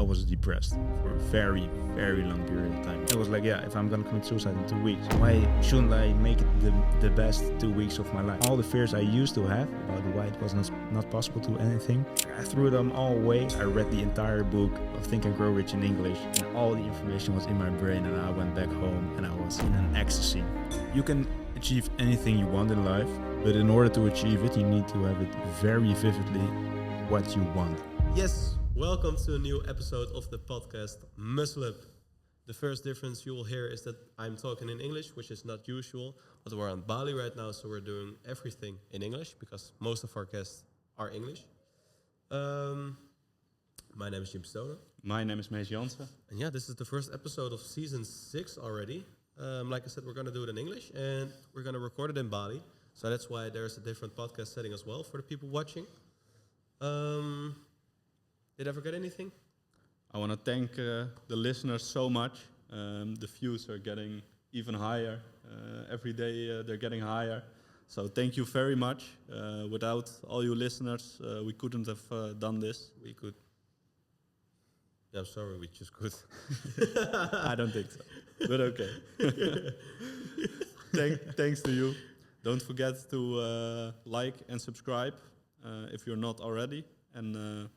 was depressed for a very, very long period of time. I was like, yeah, if I'm gonna commit suicide in 2 weeks, why shouldn't I make it the best 2 weeks of my life? All the fears I used to have about why it was not possible to do anything, I threw them all away. I read the entire book of Think and Grow Rich in English, and all the information was in my brain, and I went back home and I was in an ecstasy. You can achieve anything you want in life, but in order to achieve it, you need to have it very vividly what you want. Yes, welcome to a new episode of the podcast Muscle Up. The first difference you will hear is that I'm talking in English, which is not usual, but we're on Bali right now, so we're doing everything in English because most of our guests are English. My name is Jim Stoner. My name is Mees Jansen. And yeah, this is the first episode of season 6 already. Like I said, we're going to do it in English and we're going to record it in Bali. So that's why there's a different podcast setting as well for the people watching. Did I forget anything? I want to thank the listeners so much. The views are getting even higher. Every day they're getting higher. So thank you very much. Without all you listeners, we couldn't have done this. We could. Yeah, I'm sorry, we just could. I don't think so, but okay. Thanks to you. Don't forget to like and subscribe if you're not already. And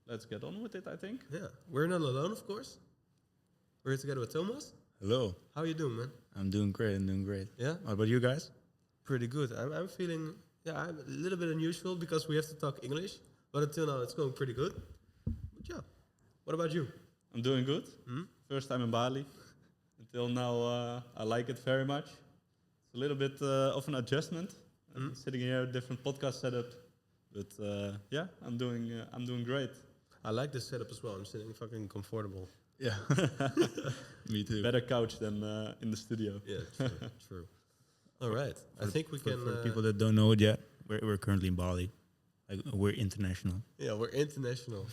let's get on with it, I think. Yeah, we're not alone, of course. We're here together with Thomas. Hello. How are you doing, man? I'm doing great. Yeah? What about you guys? Pretty good. I'm feeling, I'm a little bit unusual because we have to talk English. But until now, it's going pretty good. But yeah, what about you? I'm doing good. First time in Bali. Until now, I like it very much. It's a little bit of an adjustment. Sitting here, different podcast setup. But yeah, I'm doing great. I like this setup as well. I'm sitting fucking comfortable. Yeah. Me too. Better couch than in the studio. Yeah, true. All right. I think we can... For people that don't know it yet, we're currently in Bali. Like, we're international. Yeah, we're international.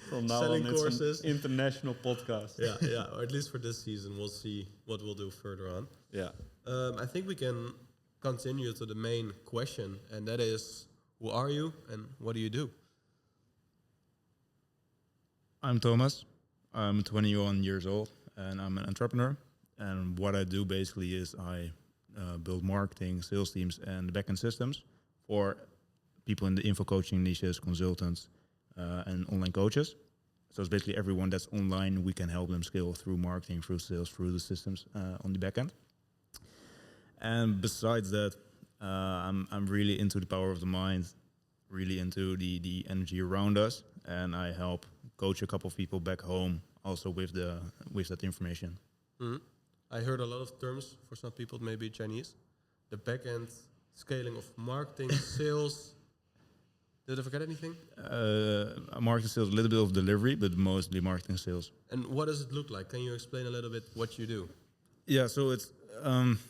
From now Selling on, courses. It's an international podcast. Yeah, or at least for this season. We'll see what we'll do further on. Yeah. I think we can continue to the main question, and that is, who are you and what do you do? I'm Thomas. I'm 21 years old, and I'm an entrepreneur. And what I do basically is I build marketing, sales teams, and backend systems for people in the info coaching niches, consultants, and online coaches. So it's basically everyone that's online. We can help them scale through marketing, through sales, through the systems on the backend. And besides that, I'm really into the power of the mind, really into the energy around us, and I help coach a couple of people back home also with that information. Mm-hmm. I heard a lot of terms for some people, maybe Chinese. The back-end scaling of marketing, sales. Did I forget anything? Marketing sales, a little bit of delivery, but mostly marketing sales. And what does it look like? Can you explain a little bit what you do? Yeah, so it's, it's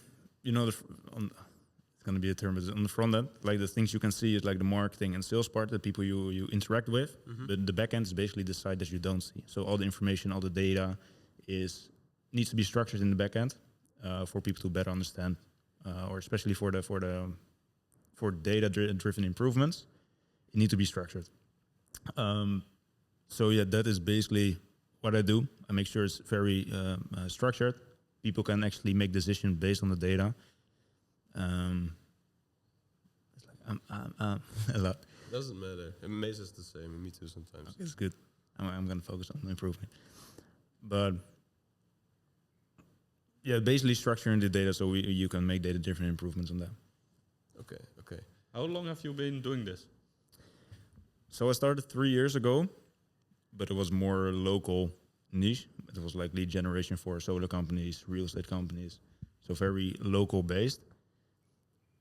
going to be a term, but on the front end, like the things you can see is like the marketing and sales part, the people you interact with. But the back end is basically the side that you don't see. So all the information, all the data needs to be structured in the back end for people to better understand, or especially for data-driven improvements, it needs to be structured. So yeah, that is basically what I do. I make sure it's very structured. People can actually make decisions based on the data. It's like a lot. Doesn't matter. It makes us the same. Me too sometimes. Okay, it's good. I'm going to focus on improvement. But yeah, basically structuring the data so you can make data-driven improvements on that. Okay. How long have you been doing this? So I started 3 years ago, but it was more local niche. It was like lead generation for solar companies, real estate companies. So very local based.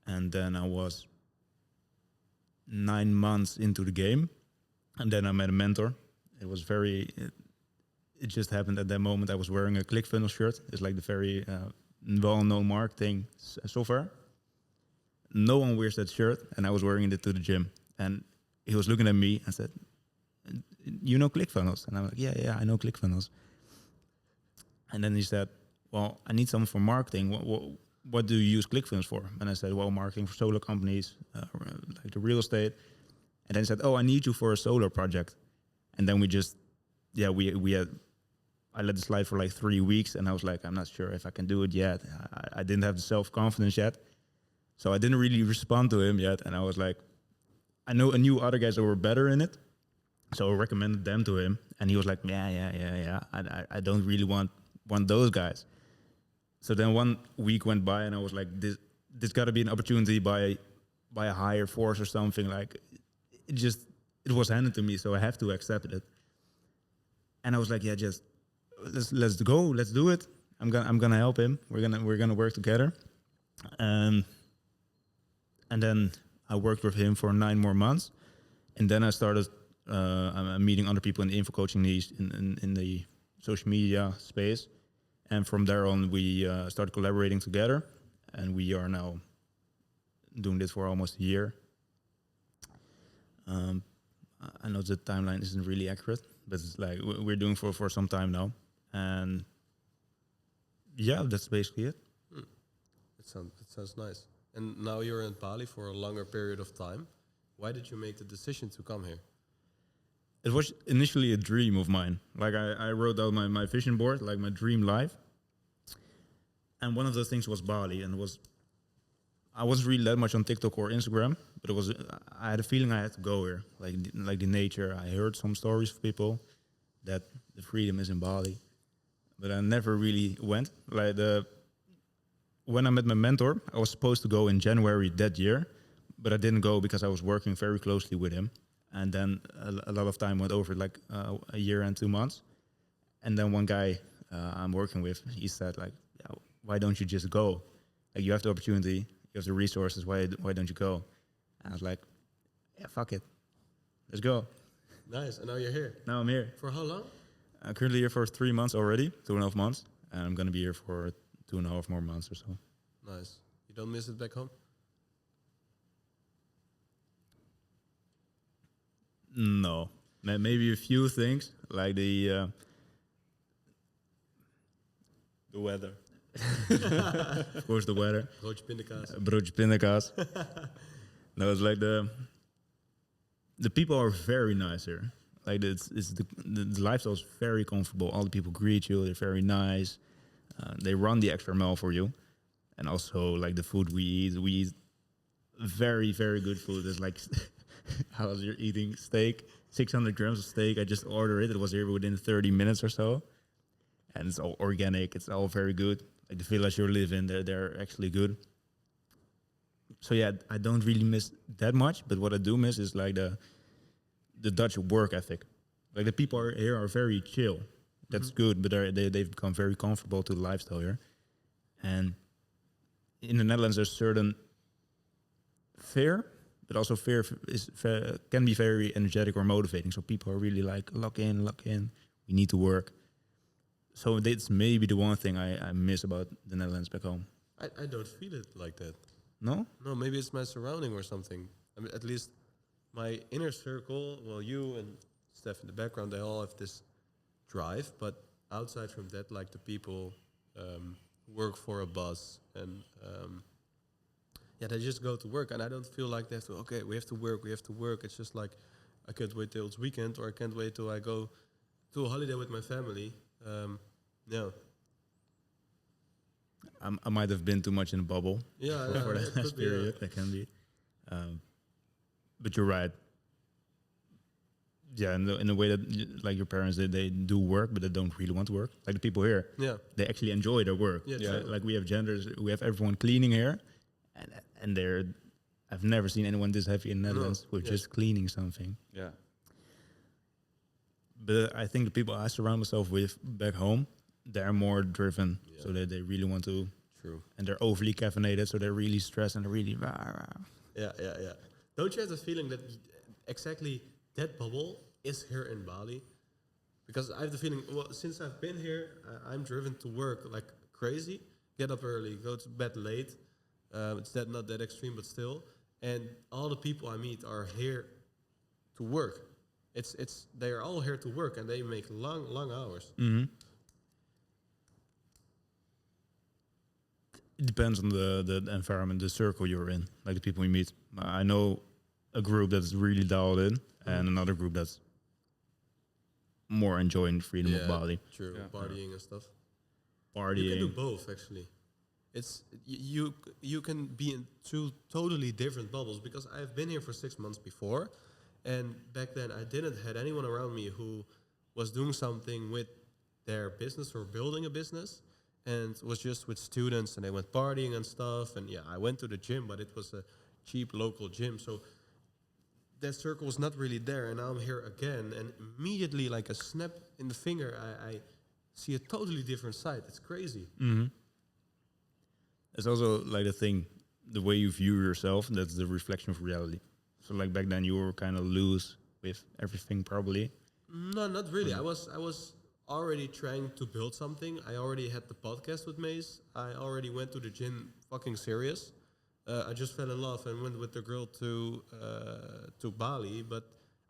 And then I was 9 months into the game. And then I met a mentor. It just happened at that moment. I was wearing a ClickFunnels shirt. It's like the very well-known marketing software. No one wears that shirt. And I was wearing it to the gym. And he was looking at me and said, "You know ClickFunnels?" And I'm like, yeah, I know ClickFunnels. And then he said, "Well, I need someone for marketing. What do you use ClickFunnels for?" And I said, "Well, marketing for solar companies, like the real estate." And then he said, "Oh, I need you for a solar project." And then we just, we had, I let it slide for like 3 weeks, and I was like, I'm not sure if I can do it yet. I didn't have the self-confidence yet. So I didn't really respond to him yet. And I was like, I knew other guys that were better in it. So I recommended them to him. And he was like, yeah. I don't really want those guys. So then 1 week went by, and I was like, this got to be an opportunity by a higher force or something. Like, it was handed to me, so I have to accept it. And I was like, yeah, just let's go, let's do it. I'm gonna help him. We're gonna work together. And then I worked with him for 9 more months, and then I started meeting other people in the info coaching niche in the social media space. And from there on, we started collaborating together, and we are now doing this for almost a year. I know the timeline isn't really accurate, but it's like we're doing for some time now. And yeah, that's basically it. It sounds nice. And now you're in Bali for a longer period of time. Why did you make the decision to come here? It was initially a dream of mine. Like I wrote out my vision board, like my dream life. And one of those things was Bali, and I wasn't really that much on TikTok or Instagram, but I had a feeling I had to go here, like the nature. I heard some stories of people that the freedom is in Bali, but I never really went. When I met my mentor, I was supposed to go in January that year, but I didn't go because I was working very closely with him. And then a lot of time went over, like a year and 2 months. And then one guy I'm working with, he said, like, yeah, why don't you just go? Like, you have the opportunity, you have the resources, why don't you go? And I was like, yeah, fuck it. Let's go. Nice. And now you're here. Now I'm here. For how long? I'm currently here for 3 months already, 2.5 months. And I'm going to be here for 2.5 more months or so. Nice. You don't miss it back home? No. Maybe a few things, like the weather. of course, the weather. Broodje pindakaas. Broodje pindakaas. No, it's like the people are very nice here. Like the lifestyle is very comfortable. All the people greet you. They're very nice. They run the extra mile for you. And also, like, the food we eat very, very good food. It's like, I was here eating steak, 600 grams of steak. I just ordered it. It was here within 30 minutes or so. And it's all organic. It's all very good. Like, the village you live in, they're actually good. So yeah, I don't really miss that much. But what I do miss is like the Dutch work ethic. Like, the people here are very chill. That's good, but they've become very comfortable to the lifestyle here. And in the Netherlands, there's certain fear, but also fear can be very energetic or motivating. So people are really like, lock in. We need to work. So that's maybe the one thing I miss about the Netherlands back home. I don't feel it like that. No? No, maybe it's my surrounding or something. I mean, at least my inner circle, well, you and Steph in the background, they all have this drive. But outside from that, like, the people work for a boss and they just go to work. And I don't feel like they have to, okay, we have to work. It's just like, I can't wait till it's weekend, or I can't wait till I go to a holiday with my family. No. I might have been too much in a bubble for that period. That can be. But you're right. Yeah, in a way that, like, your parents, they do work, but they don't really want to work. Like, the people here, they actually enjoy their work. Yeah. Like, we have genders, we have everyone cleaning here, and I've never seen anyone this happy in the Netherlands with just cleaning something. Yeah. But I think the people I surround myself with back home, they're more driven, so they really want to. True. And they're overly caffeinated, so they're really stressed and they're really Yeah. Don't you have the feeling that exactly that bubble is here in Bali? Because I have the feeling, well, since I've been here, I'm driven to work like crazy. Get up early, go to bed late. It's not that extreme, but still. And all the people I meet are here to work. They are all here to work, and they make long hours. Mm-hmm. It depends on the environment, the circle you're in, like the people you meet. I know a group that's really dialed in, and another group that's more enjoying the freedom of Bali. True. Yeah. Partying and stuff. Partying. You can do both, actually. It's you can be in two totally different bubbles, because I've been here for 6 months before, and back then I didn't had anyone around me who was doing something with their business or building a business, and was just with students, and they went partying and stuff. And I went to the gym, but it was a cheap local gym, so that circle was not really there. And now I'm here again, and immediately, like a snap in the finger, I see a totally different side. It's crazy. Mm-hmm. It's also like the thing, the way you view yourself, that's the reflection of reality. So like back then you were kind of loose with everything probably. No, not really. I was already trying to build something. I already had the podcast with Mace. I already went to the gym fucking serious. I just fell in love and went with the girl to Bali, but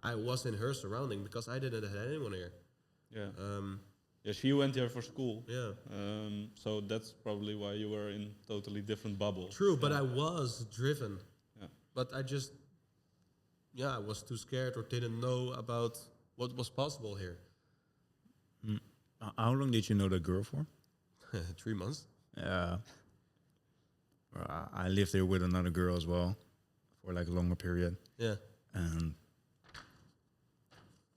I was in her surrounding because I didn't have anyone here. Yeah. Yeah, she went here for school. Yeah. So that's probably why you were in totally different bubble. True, but I was driven. Yeah. But I just, I was too scared or didn't know about what was possible here. How long did you know that girl for? 3 months. Yeah. I lived there with another girl as well for like a longer period. Yeah. And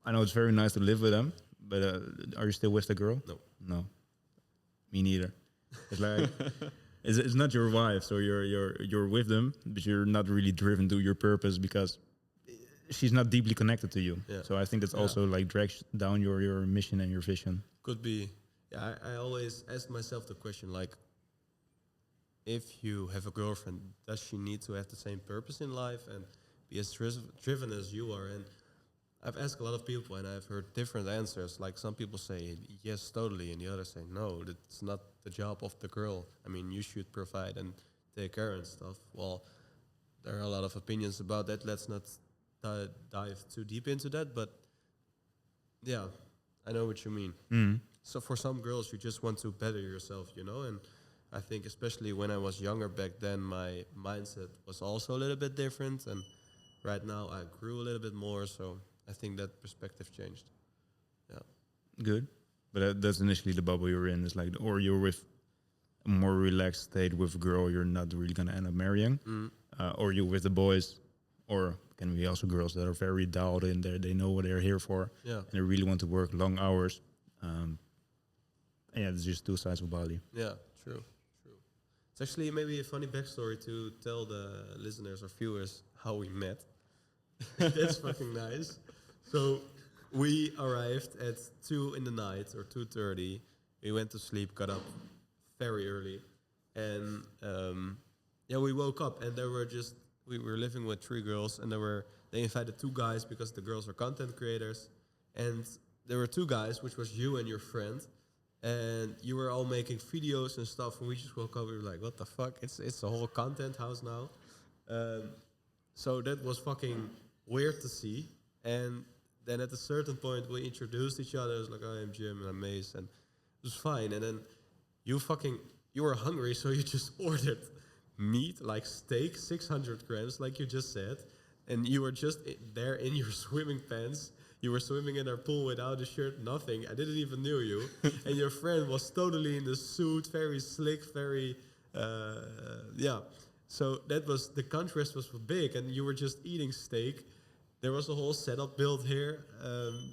I know it's very nice to live with them, but are you still with the girl? No. No. Me neither. It's like it's not your wife, so you're with them, but you're not really driven to your purpose because she's not deeply connected to you. Yeah. So I think that's also like drags down your mission and your vision. Could be. Yeah, I always ask myself the question, like, if you have a girlfriend, does she need to have the same purpose in life and be as driven as you are? And I've asked a lot of people, and I've heard different answers. Like, some people say, yes, totally, and the others say, no, that's not the job of the girl. I mean, you should provide and take care and stuff. Well, there are a lot of opinions about that. Let's not dive too deep into that, but yeah, I know what you mean. Mm. So for some girls, you just want to better yourself, and I think especially when I was younger back then, my mindset was also a little bit different, and right now I grew a little bit more, so I think that perspective changed. Yeah. Good. But that's initially the bubble you're in. It's like, or you're with a more relaxed state with a girl you're not really going to end up marrying, or you're with the boys, or can be also girls that are very dialed in there. They know what they're here for, and they really want to work long hours. Yeah, it's just two sides of Bali. Yeah, true. It's actually maybe a funny backstory to tell the listeners or viewers how we met. That's fucking nice. So we arrived at 2 in the night or 2:30. We went to sleep, got up very early, and we woke up and we were living with 3 girls, and they invited 2 guys because the girls are content creators, and there were 2 guys, which was you and your friend. And you were all making videos and stuff, and we just woke up. We were like, "What the fuck? It's a whole content house now." So that was fucking weird to see. And then at a certain point, we introduced each other. It was like, "Oh, I'm Jim and I'm Mace," and it was fine. And then you were hungry, so you just ordered meat, like steak, 600 grams, like you just said, and you were just there in your swimming pants. You were swimming in our pool without a shirt, nothing. I didn't even know you. And your friend was totally in the suit, very slick, very, So the contrast was big, and you were just eating steak. There was a whole setup built here.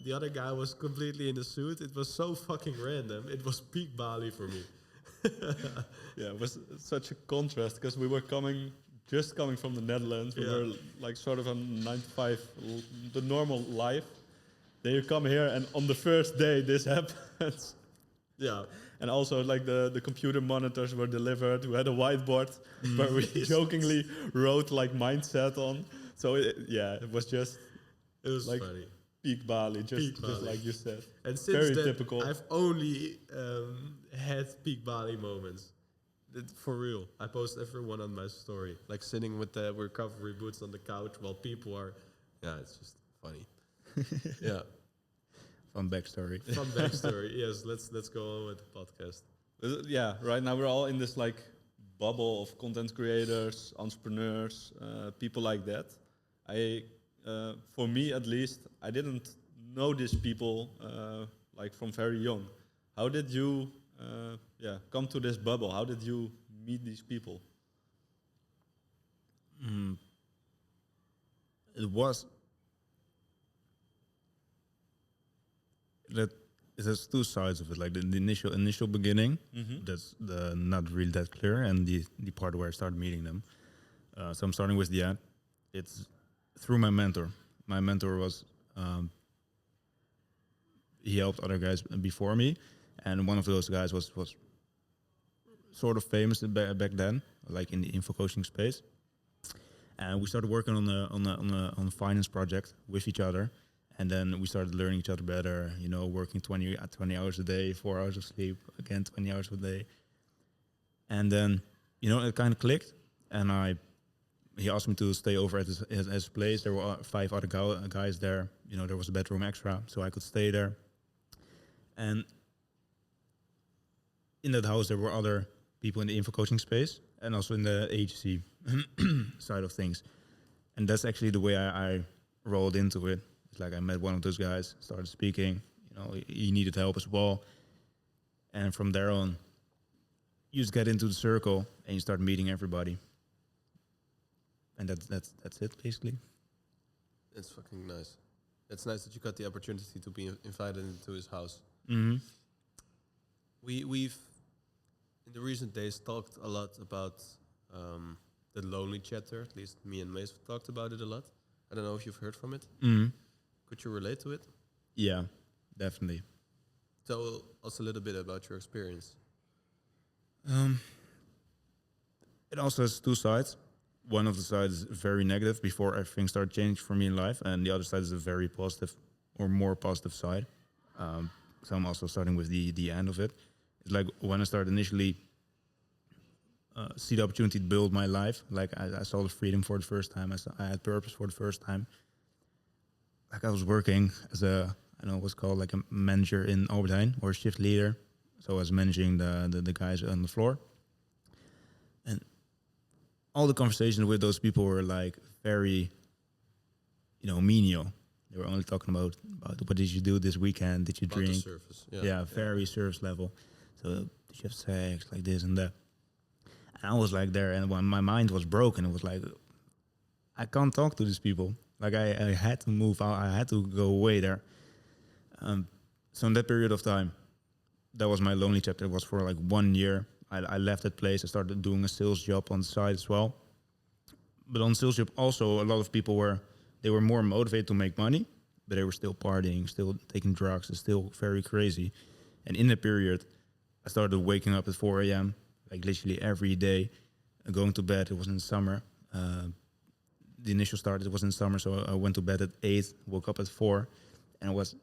The other guy was completely in the suit. It was so fucking random. It was peak Bali for me. Yeah, it was such a contrast because we were just coming from the Netherlands. We were like sort of on 9 to 5, the normal life. Then you come here, and on the first day, this happens. Yeah. And also, like, the computer monitors were delivered. We had a whiteboard where we jokingly wrote, like, mindset on. So, it was like funny. Peak Bali, Peak Bali. just like you said. And since very then, typical. I've only had peak Bali moments. For real. I post everyone on my story. Like, sitting with the recovery boots on the couch while people are... Yeah, it's just funny. Yeah. Fun backstory. Fun backstory. Yes, let's go on with the podcast. Yeah, right now we're all in this like bubble of content creators, entrepreneurs, people like that. For me at least, I didn't know these people like from very young. How did you come to this bubble? How did you meet these people? It was that it has two sides of it. Like the initial beginning, that's the not really that clear, and the part where I started meeting them. So I'm starting with the end. It's through my mentor. My mentor was he helped other guys before me, and one of those guys was sort of famous back then, like in the info coaching space. And we started working on a finance project with each other, and then we started learning each other better. You know, working 20 hours a day, 4 hours of sleep, again 20 hours a day, and then it kind of clicked. And he asked me to stay over at his place. There were 5 other guys there. You know, there was a bedroom extra, so I could stay there. And in that house, there were other people in the info coaching space and also in the agency side of things. And that's actually the way I rolled into it. It's like I met one of those guys, started speaking. You know, he needed help as well. And from there on, you just get into the circle and you start meeting everybody. And that's it, basically. It's fucking nice. It's nice that you got the opportunity to be invited into his house. Mm-hmm. We've in the recent days talked a lot about the lonely chapter. At least me and Mace talked about it a lot. I don't know if you've heard from it. Mm-hmm. Could you relate to it? Yeah, definitely. Tell us a little bit about your experience. It also has two sides. One of the sides is very negative before everything started changing for me in life, and the other side is a very positive or more positive side. So I'm also starting with the end of it. It's like when I started initially see the opportunity to build my life, like I saw the freedom for the first time. I had purpose for the first time. Like I was working as I don't know what's called like a manager in Albert or a shift leader. So I was managing the guys on the floor. And all the conversations with those people were like very, menial. They were only talking about what did you do this weekend? Did you About the drink? surface. Yeah, very surface level. So did you have sex? Like this and that. And I was like there, and when my mind was broken, it was like, I can't talk to these people. Like I had to move out. I had to go away there. So in that period of time, that was my lonely chapter. It was for like 1 year. I left that place. I started doing a sales job on the side as well. But on sales job also, a lot of people were more motivated to make money, but they were still partying, still taking drugs, and still very crazy. And in that period, I started waking up at 4 a.m., like literally every day, going to bed. It was in summer. The initial start, it was in summer, so I went to bed at 8, woke up at 4, and it was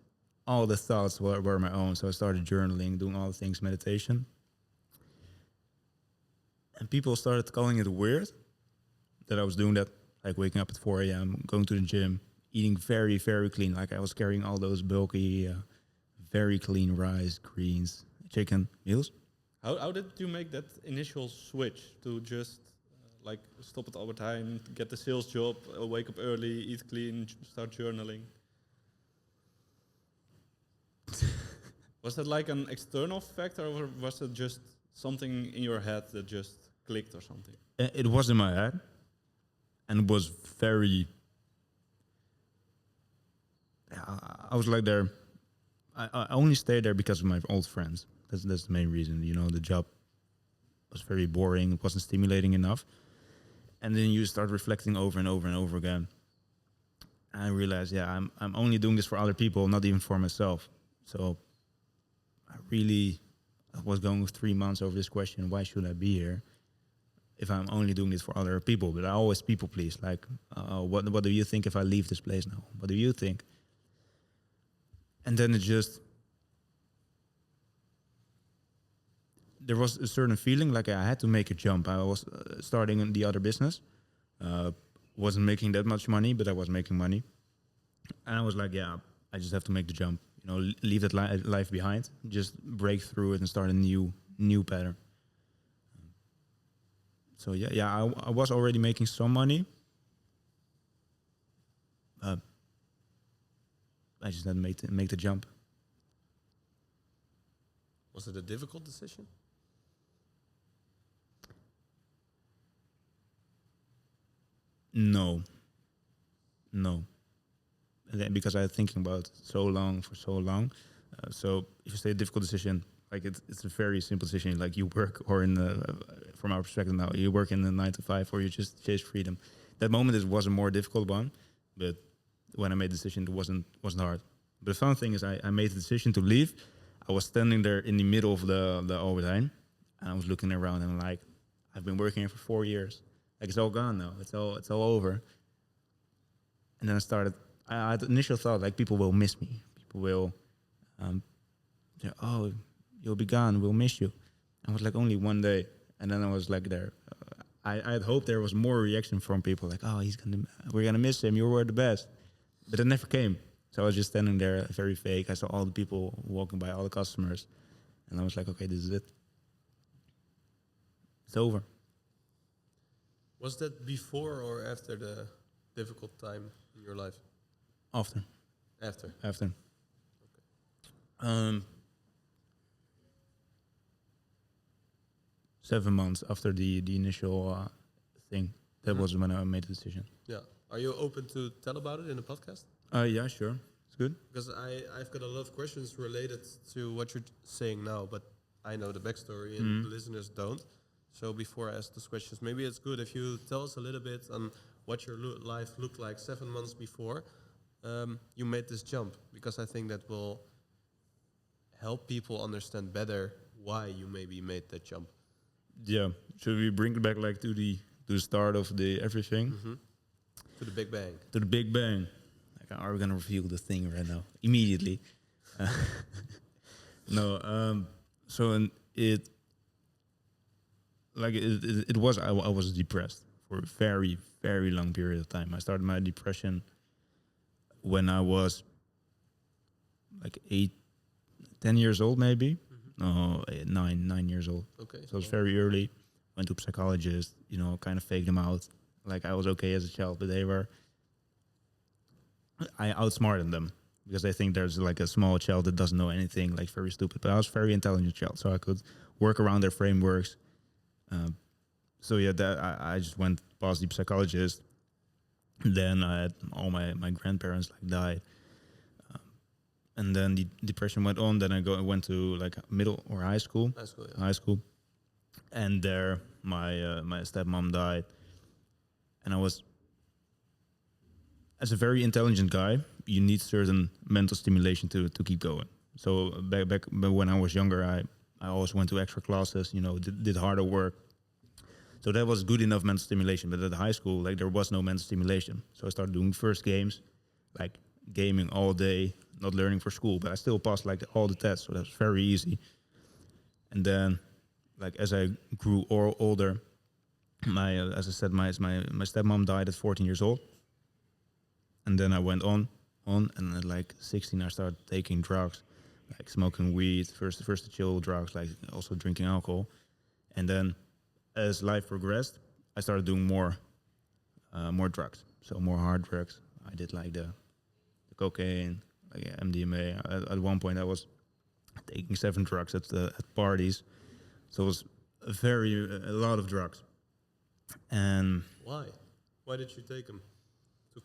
all the thoughts were my own. So I started journaling, doing all the things, meditation. And people started calling it weird that I was doing that, like waking up at 4 a.m., going to the gym, eating very, very clean. Like I was carrying all those bulky, very clean rice, greens, chicken meals. How did you make that initial switch to just like stop at Albert Heijn, get the sales job, wake up early, eat clean, start journaling? Was that like an external factor, or was it just something in your head that just clicked or something? It was in my head, and it was very. I was like there. I only stayed there because of my old friends. That's the main reason. The job was very boring. It wasn't stimulating enough. And then you start reflecting over and over and over again. And I realized, I'm only doing this for other people, not even for myself. So I was going 3 months over this question, why should I be here if I'm only doing this for other people? But I always people please. Like, what do you think if I leave this place now? What do you think? And then there was a certain feeling like I had to make a jump. I was starting in the other business. Wasn't making that much money, but I was making money. And I was like, I just have to make the jump. Leave that life behind. Just break through it and start a new pattern. So I was already making some money. I just had to make the jump. Was it a difficult decision? No. And then because I was thinking about it for so long. So if you say a difficult decision, like it's a very simple decision. Like you work, or from our perspective now, you work in the 9 to 5, or you just chase freedom. That moment was a more difficult one, but when I made the decision, it wasn't hard. But the fun thing is, I made the decision to leave. I was standing there in the middle of the overtime, and I was looking around and like, I've been working here for 4 years. Like it's all gone now. It's all over. And then I had the initial thought, like, people will miss me. People will, say, oh, you'll be gone. We'll miss you. I was like, only one day. And then I was like there. I had hoped there was more reaction from people, like, oh, we're going to miss him. You were the best. But it never came. So I was just standing there, very fake. I saw all the people walking by, all the customers. And I was like, okay, this is it. It's over. Was that before or after the difficult time in your life? After. After. Okay. 7 months after the initial thing. That was when I made the decision. Yeah. Are you open to tell about it in the podcast? Yeah, sure. It's good. Because I've got a lot of questions related to what you're saying now, but I know the backstory and the listeners don't. So before I ask those questions, maybe it's good if you tell us a little bit on what your life looked like 7 months before you made this jump, because I think that will help people understand better why you maybe made that jump. Yeah. Should we bring it back like to the start of the everything? To the Big Bang. To the Big Bang. Like, are we gonna reveal the thing right now? Immediately. No. It was. I was depressed for a very, very long period of time. I started my depression when I was like 10 years old, maybe. No, 9 years old. Okay. So it was very early. Went to a psychologist, kind of faked them out. Like I was okay as a child, but I outsmarted them because I think there's like a small child that doesn't know anything, like very stupid. But I was a very intelligent child, so I could work around their frameworks. So yeah, I just went past the psychologist. Then I had all my grandparents like died. And then the depression went on. Then I went to like middle or high school. High school. And there my stepmom died. And I was, as a very intelligent guy, you need certain mental stimulation to keep going. So back when I was younger, I always went to extra classes, did harder work. So that was good enough mental stimulation. But at high school, like there was no mental stimulation. So I started doing first games, like gaming all day, not learning for school. But I still passed like all the tests, so that was very easy. And then, like as I grew older, as I said, my stepmom died at 14 years old. And then I went on, and at like 16, I started taking drugs, like smoking weed, first the chill drugs, like also drinking alcohol. And then as life progressed, I started doing more drugs, so more hard drugs. I did like the cocaine, like MDMA. At one point, I was taking 7 drugs at parties, so it was a lot of drugs. And why? Why did you take them? To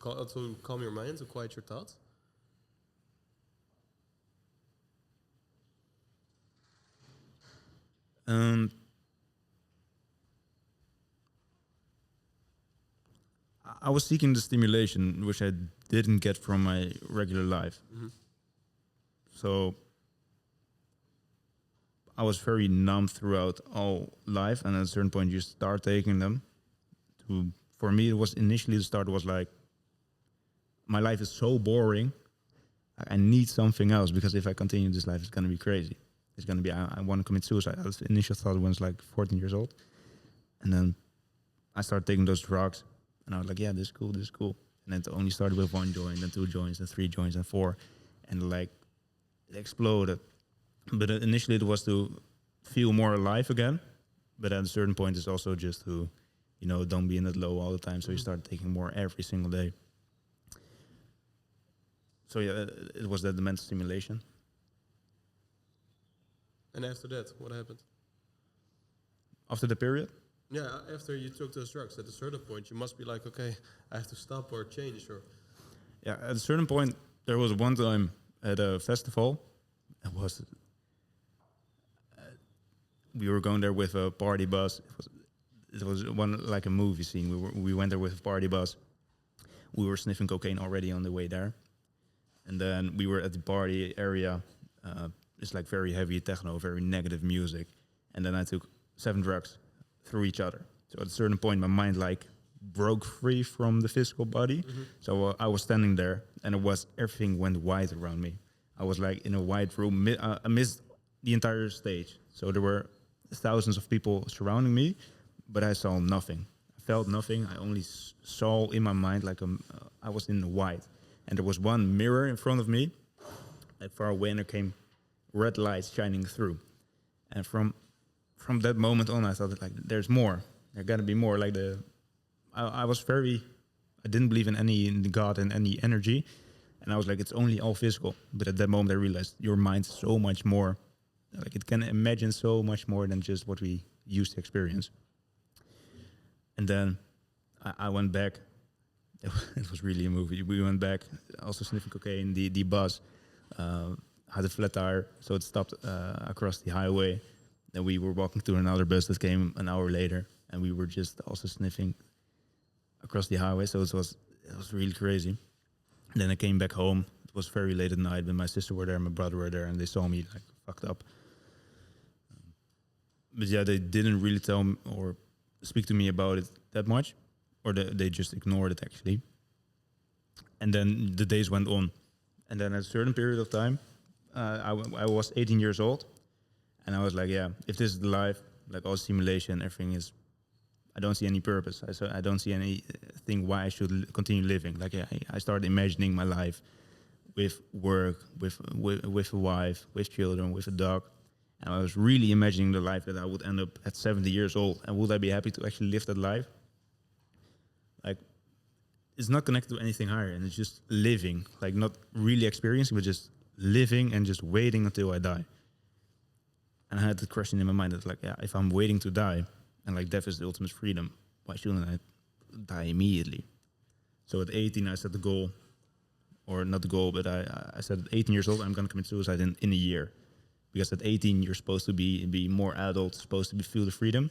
calm your mind, to quiet your thoughts? I was seeking the stimulation, which I didn't get from my regular life. So I was very numb throughout all life, and at a certain point, you start taking them. For me, it was initially the start was like, my life is so boring. I need something else, because if I continue this life, it's going to be crazy. It's going to be, I want to commit suicide. That was the initial thought when I was like 14 years old. And then I started taking those drugs, and I was like, yeah, this is cool. And then it only started with 1 joint, then 2 joints, then 3 joints, and 4. And like, it exploded. But initially it was to feel more alive again. But at a certain point, it's also just to, don't be in that low all the time. So you start taking more every single day. So yeah, it was that the mental stimulation. And after that, what happened? After the period, Yeah, after you took those drugs, at a certain point, you must be like, okay, I have to stop or change. Or yeah, at a certain point, there was one time at a festival. It was we were going there with a party bus. It was one like a movie scene. We went there with a party bus. We were sniffing cocaine already on the way there, and then we were at the party area. It's like very heavy techno, very negative music, and then I took 7 drugs through each other. So at a certain point, my mind like broke free from the physical body. So I was standing there, and everything went white around me. I was like in a white room amidst the entire stage. So there were thousands of people surrounding me, but I saw nothing. I felt nothing. I only saw in my mind like I was in white, and there was one mirror in front of me, like far away, and there came red lights shining through. And from that moment on, I thought like, there's more. There got to be more. Like I didn't believe in God and any energy, and I was like, it's only all physical. But at that moment, I realized your mind's so much more. Like it can imagine so much more than just what we used to experience. And then I went back. It was really a movie. We went back, also sniffing cocaine. The bus had a flat tire, so it stopped across the highway. Then we were walking to another bus that came an hour later, and we were just also sniffing across the highway. So it was really crazy. And then I came back home. It was very late at night, but my sister were there, my brother were there, and they saw me like fucked up. But yeah, they didn't really tell me or speak to me about it that much, or they just ignored it actually. And then the days went on, and then at a certain period of time, I was 18 years old, and I was like, yeah, if this is the life, like all simulation, everything is, I don't see any purpose. I don't see anything why I should continue living. Like I started imagining my life with work, with a wife, with children, with a dog. And I was really imagining the life that I would end up at 70 years old. And would I be happy to actually live that life? Like, it's not connected to anything higher. And it's just living. Like, not really experiencing, but just living and just waiting until I die. And I had the question in my mind that, like, yeah, if I'm waiting to die, and, like, death is the ultimate freedom, why shouldn't I die immediately? So at 18, I set the goal, or not the goal, but I said at 18 years old, I'm going to commit suicide in a year. Because at 18, you're supposed to be more adult, supposed to feel the freedom.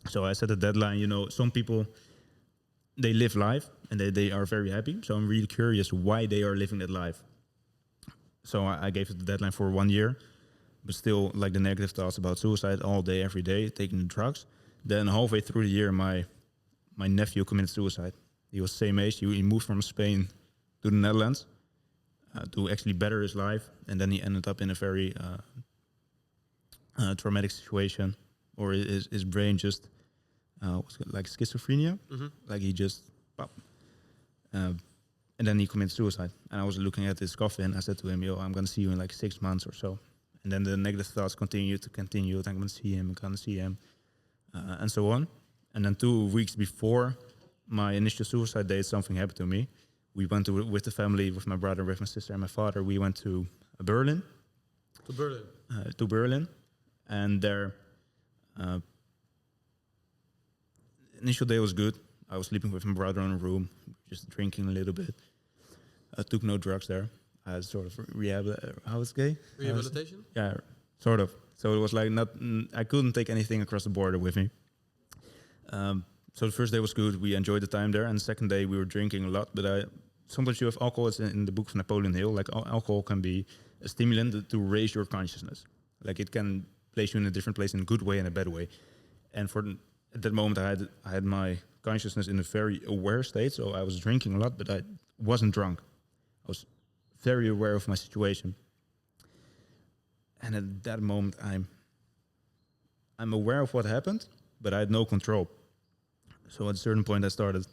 So I set a deadline. You know, some people, they live life and they are very happy. So I'm really curious why they are living that life. So I gave it the deadline for 1 year, but still like the negative thoughts about suicide all day, every day, taking the drugs. Then halfway through the year, my nephew committed suicide. He was same age. He moved from Spain to the Netherlands to actually better his life. And then he ended up in a very traumatic situation, or his brain just was like schizophrenia, like he just pop. And then he committed suicide. And I was looking at his coffin. I said to him, "Yo, I'm gonna see you in like 6 months or so." And then the negative thoughts continue. I'm gonna see him, and so on. And then 2 weeks before my initial suicide date, something happened to me. We went with the family, with my brother, with my sister, and my father. We went to Berlin. To Berlin. And their initial day was good. I was sleeping with my brother in a room, just drinking a little bit. I took no drugs there. I had sort of Rehabilitation? Yeah, sort of. So it was like I couldn't take anything across the border with me. So the first day was good. We enjoyed the time there. And the second day we were drinking a lot. But sometimes you have alcohol. It's in the book of Napoleon Hill. Like alcohol can be a stimulant to raise your consciousness. Like it can place you in a different place in a good way and a bad way. And at that moment, I had my consciousness in a very aware state. So I was drinking a lot, but I wasn't drunk. I was very aware of my situation. And at that moment, I'm aware of what happened, but I had no control. So at a certain point, I started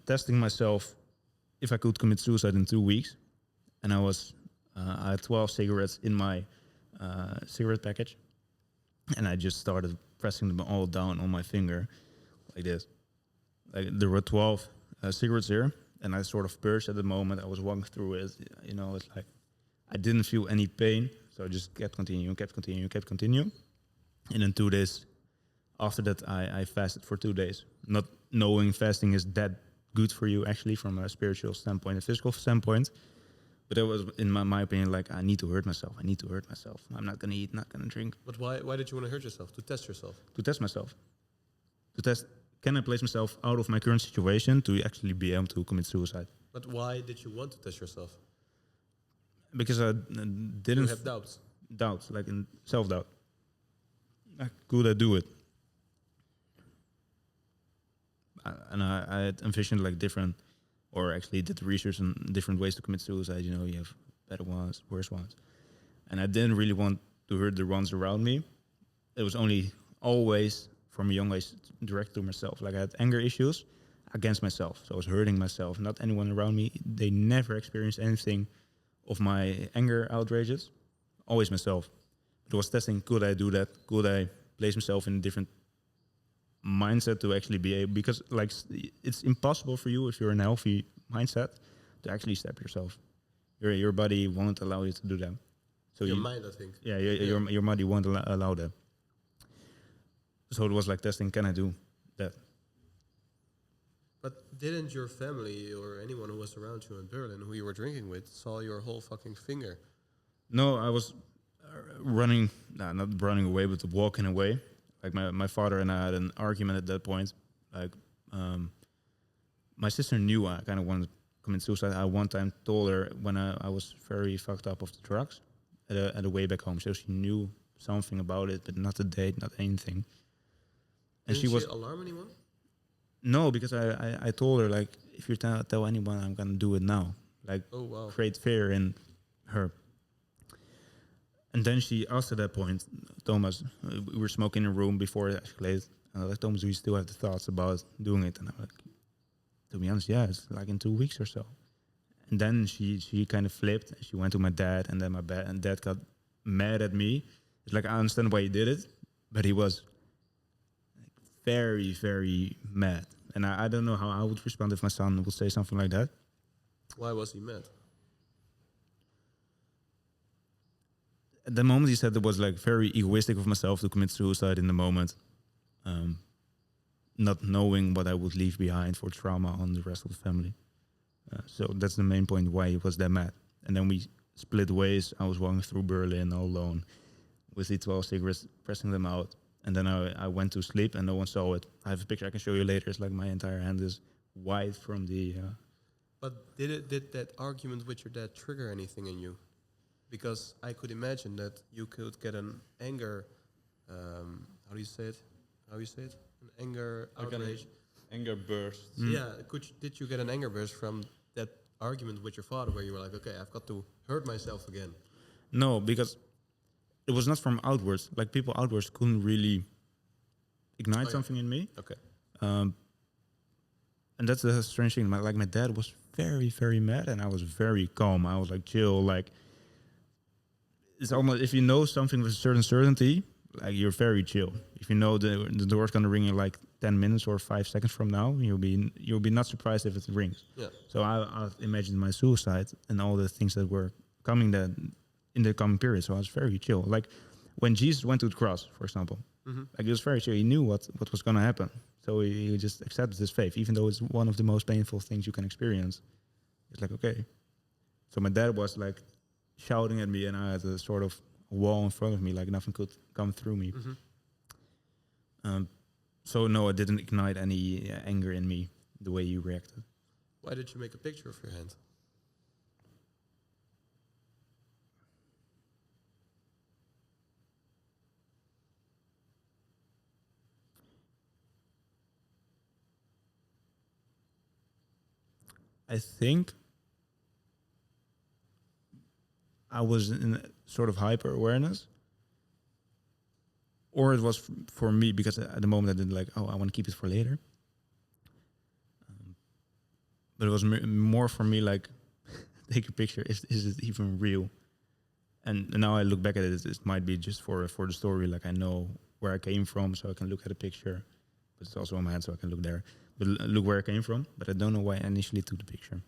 testing myself if I could commit suicide in 2 weeks. And I had 12 cigarettes in my cigarette package, and I just started pressing them all down on my finger like this. Like there were 12 cigarettes here, and I sort of purged at the moment. I was walking through it. It's like I didn't feel any pain, so I just kept continuing. And in 2 days after that, I fasted for 2 days, not knowing fasting is that good for you actually from a spiritual standpoint, a physical standpoint. But it was, in my opinion, like I need to hurt myself. I'm not gonna eat, not gonna drink. But why did you want to hurt yourself? To test yourself? To test myself. To test, can I place myself out of my current situation to actually be able to commit suicide? But why did you want to test yourself? Because I didn't You have doubts. Doubts, like in self-doubt. Like, could I do it? I had envisioned like different, or actually did research on different ways to commit suicide. You have better ones, worse ones. And I didn't really want to hurt the ones around me. It was only always from a young age direct to myself. Like I had anger issues against myself. So I was hurting myself, not anyone around me. They never experienced anything of my anger outrages. Always myself. It was testing, could I do that? Could I place myself in a different mindset to actually be able, because like it's impossible for you if you're in a healthy mindset to actually step yourself. Your body won't allow you to do that. So your mind, I think. Yeah, your body won't allow that. So it was like testing, can I do that? But didn't your family or anyone who was around you in Berlin, who you were drinking with, saw your whole fucking finger? No, I was running, not running away, but walking away. Like my father and I had an argument at that point. Like my sister knew I kind of wanted to commit suicide. I one time told her when I was very fucked up of the drugs at a way back home. So she knew something about it, but not the date, not anything. And Didn't she alarm anyone? No, because I told her, like, if you tell anyone, I'm going to do it now. Like, oh, wow. Create fear in her. And then she asked at that point, Thomas, we were smoking in a room before it escalated. And I was like, Thomas, do you still have the thoughts about doing it? And I'm like, to be honest, yeah, it's like in 2 weeks or so. And then she kind of flipped. She went to my dad, and then my dad got mad at me. It's like, I understand why he did it, but he was very, very mad. And I don't know how I would respond if my son would say something like that. Why was he mad? At the moment, he said it was like very egoistic of myself to commit suicide in the moment, not knowing what I would leave behind for trauma on the rest of the family. So that's the main point why he was that mad. And then we split ways. I was walking through Berlin all alone with the 12 cigarettes, pressing them out. And then I went to sleep and no one saw it. I have a picture I can show you later. It's like my entire hand is white from the... But did that argument with your dad trigger anything in you? Because I could imagine that you could get an anger... how do you say it? An anger outrage. Anger burst. Yeah, did you get an anger burst from that argument with your father where you were like, okay, I've got to hurt myself again? No, because it was not from outwards. Like people outwards couldn't really ignite something in me. Okay. And that's the strange thing. My dad was very, very mad and I was very calm. I was like chill. Like it's almost, if you know something with a certain certainty, like you're very chill. If you know the door's gonna ring in like 10 minutes or 5 seconds from now, you'll be not surprised if it rings. Yeah. So I imagined my suicide and all the things that were coming in the coming period. So I was very chill. Like when Jesus went to the cross, for example, like he was very chill. He knew what was gonna happen. So he just accepted his faith, even though it's one of the most painful things you can experience. It's like, okay. So my dad was like shouting at me and I had a sort of wall in front of me, like nothing could come through me. So no, it didn't ignite any anger in me the way you reacted. Why did you make a picture of your hand? I think I was in a sort of hyper awareness, or it was for me because at the moment I didn't like, oh, I want to keep it for later. But it was more for me like, take a picture. Is it even real? And now I look back at it, it might be just for the story. Like I know where I came from, so I can look at a picture. But it's also on my hand, so I can look there. but look where I came from. But I don't know why I initially took the picture.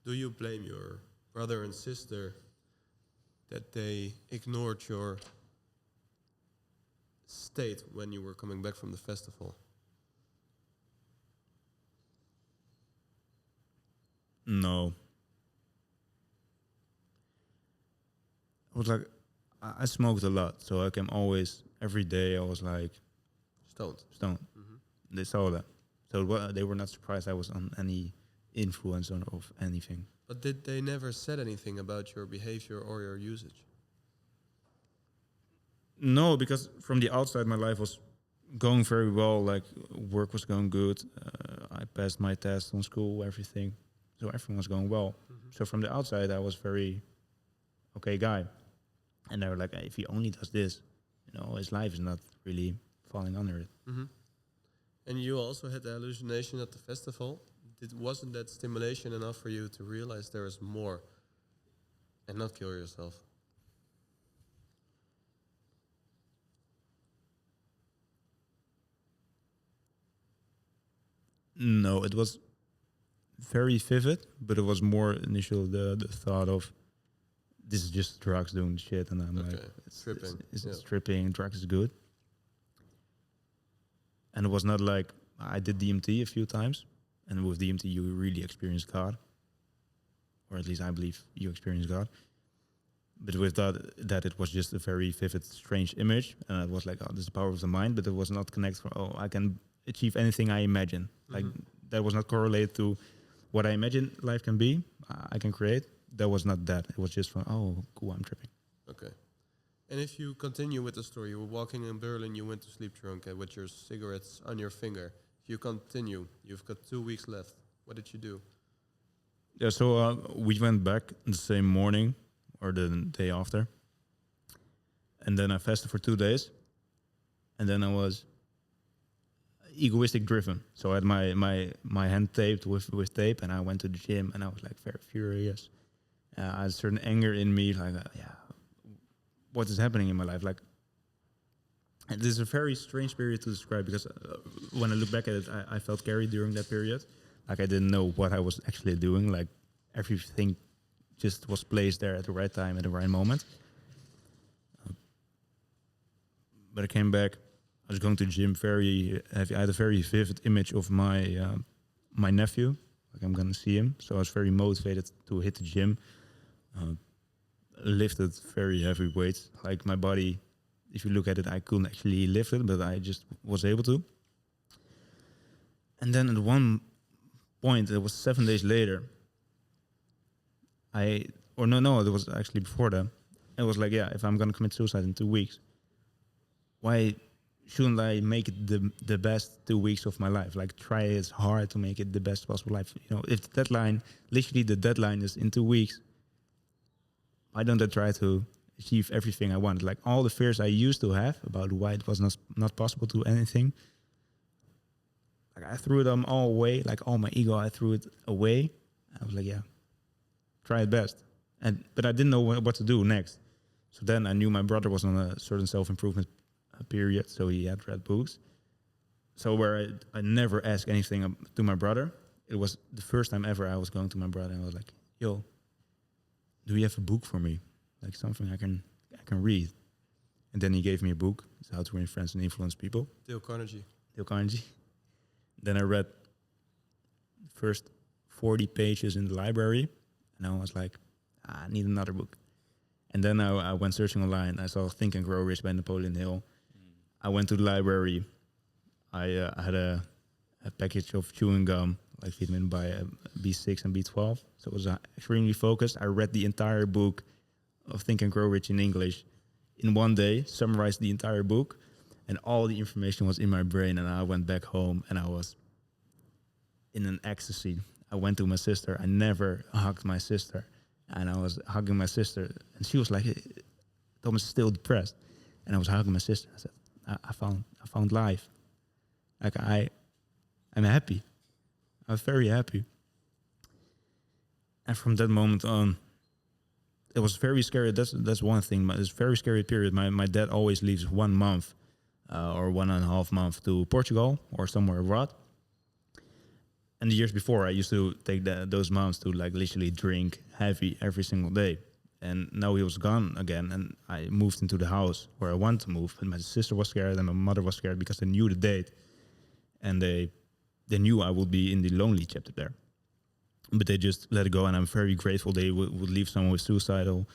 Do you blame your brother and sister that they ignored your state when you were coming back from the festival? No. I was like, I smoked a lot, so I came always every day. I was like Stoned. stoned. They saw that, so they were not surprised I was on any influence of anything. But did they never said anything about your behavior or your usage? No, because from the outside, my life was going very well. Like work was going good. I passed my test on school, everything. So everything was going well. So from the outside, I was very okay guy. And they were like, if he only does this, his life is not really falling under it. And you also had the hallucination at the festival. Wasn't that stimulation enough for you to realize there is more and not kill yourself? No, it was very vivid, but it was more initial the thought of this is just drugs doing shit, and I'm like, tripping. It's tripping. Drugs is good, and it was not like I did DMT a few times, and with DMT you really experience God, or at least I believe you experience God. But with that it was just a very vivid, strange image, and I was like, oh, this is the power of the mind, but it was not connected. Oh, I can achieve anything I imagine. Like that was not correlated to what I imagine life can be. I can create. That was not that. It was just from, oh, cool, I'm tripping. Okay. And if you continue with the story, you were walking in Berlin, you went to sleep drunk with your cigarettes on your finger. If you continue, you've got 2 weeks left. What did you do? Yeah, so we went back the same morning or the day after. And then I fasted for 2 days. And then I was egoistic driven. So I had my hand taped with tape, and I went to the gym, and I was like very furious. I had a certain anger in me, like, what is happening in my life? Like, and this is a very strange period to describe, because when I look back at it, I felt carried during that period. Like I didn't know what I was actually doing. Like everything just was placed there at the right time, at the right moment. But I came back. I was going to the gym very heavy. I had a very vivid image of my nephew. Like I'm gonna see him. So I was very motivated to hit the gym. Lifted very heavy weights. Like my body, if you look at it, I couldn't actually lift it, but I just was able to. And then at one point, it was 7 days later. It was actually before that. It was like, if I'm gonna commit suicide in 2 weeks, why shouldn't I make it the best 2 weeks of my life? Like try as hard to make it the best possible life. If the deadline, literally the deadline is in 2 weeks, why don't I try to achieve everything I want? Like all the fears I used to have about why it was not possible to do anything, like I threw them all away. Like all my ego, I threw it away. I was like, try it best. But I didn't know what to do next. So then I knew my brother was on a certain self-improvement period, so he had read books. So where I never asked anything to my brother, it was the first time ever I was going to my brother and I was like, yo, do you have a book for me? Like something I can read. And then he gave me a book. It's How to Win Friends and Influence People. Dale Carnegie. Then I read the first 40 pages in the library and I was like, I need another book. And then I went searching online. I saw Think and Grow Rich by Napoleon Hill. I went to the library. I had a package of chewing gum, like vitamin by B6 and B12. So it was extremely focused. I read the entire book of Think and Grow Rich in English in one day, summarized the entire book, and all the information was in my brain. And I went back home and I was in an ecstasy. I went to my sister. I never hugged my sister. And I was hugging my sister. And she was like, Thomas is still depressed. And I was hugging my sister. I said, I found life. Like I'm happy. I was very happy. And from that moment on, it was very scary. That's one thing. It's a very scary period. My dad always leaves 1 month or 1.5 months to Portugal or somewhere abroad. And the years before, I used to take those months to like literally drink heavy every single day. And now he was gone again, and I moved into the house where I wanted to move. And my sister was scared, and my mother was scared because they knew the date, and they knew I would be in the lonely chapter there. But they just let it go, and I'm very grateful they would leave someone with suicidal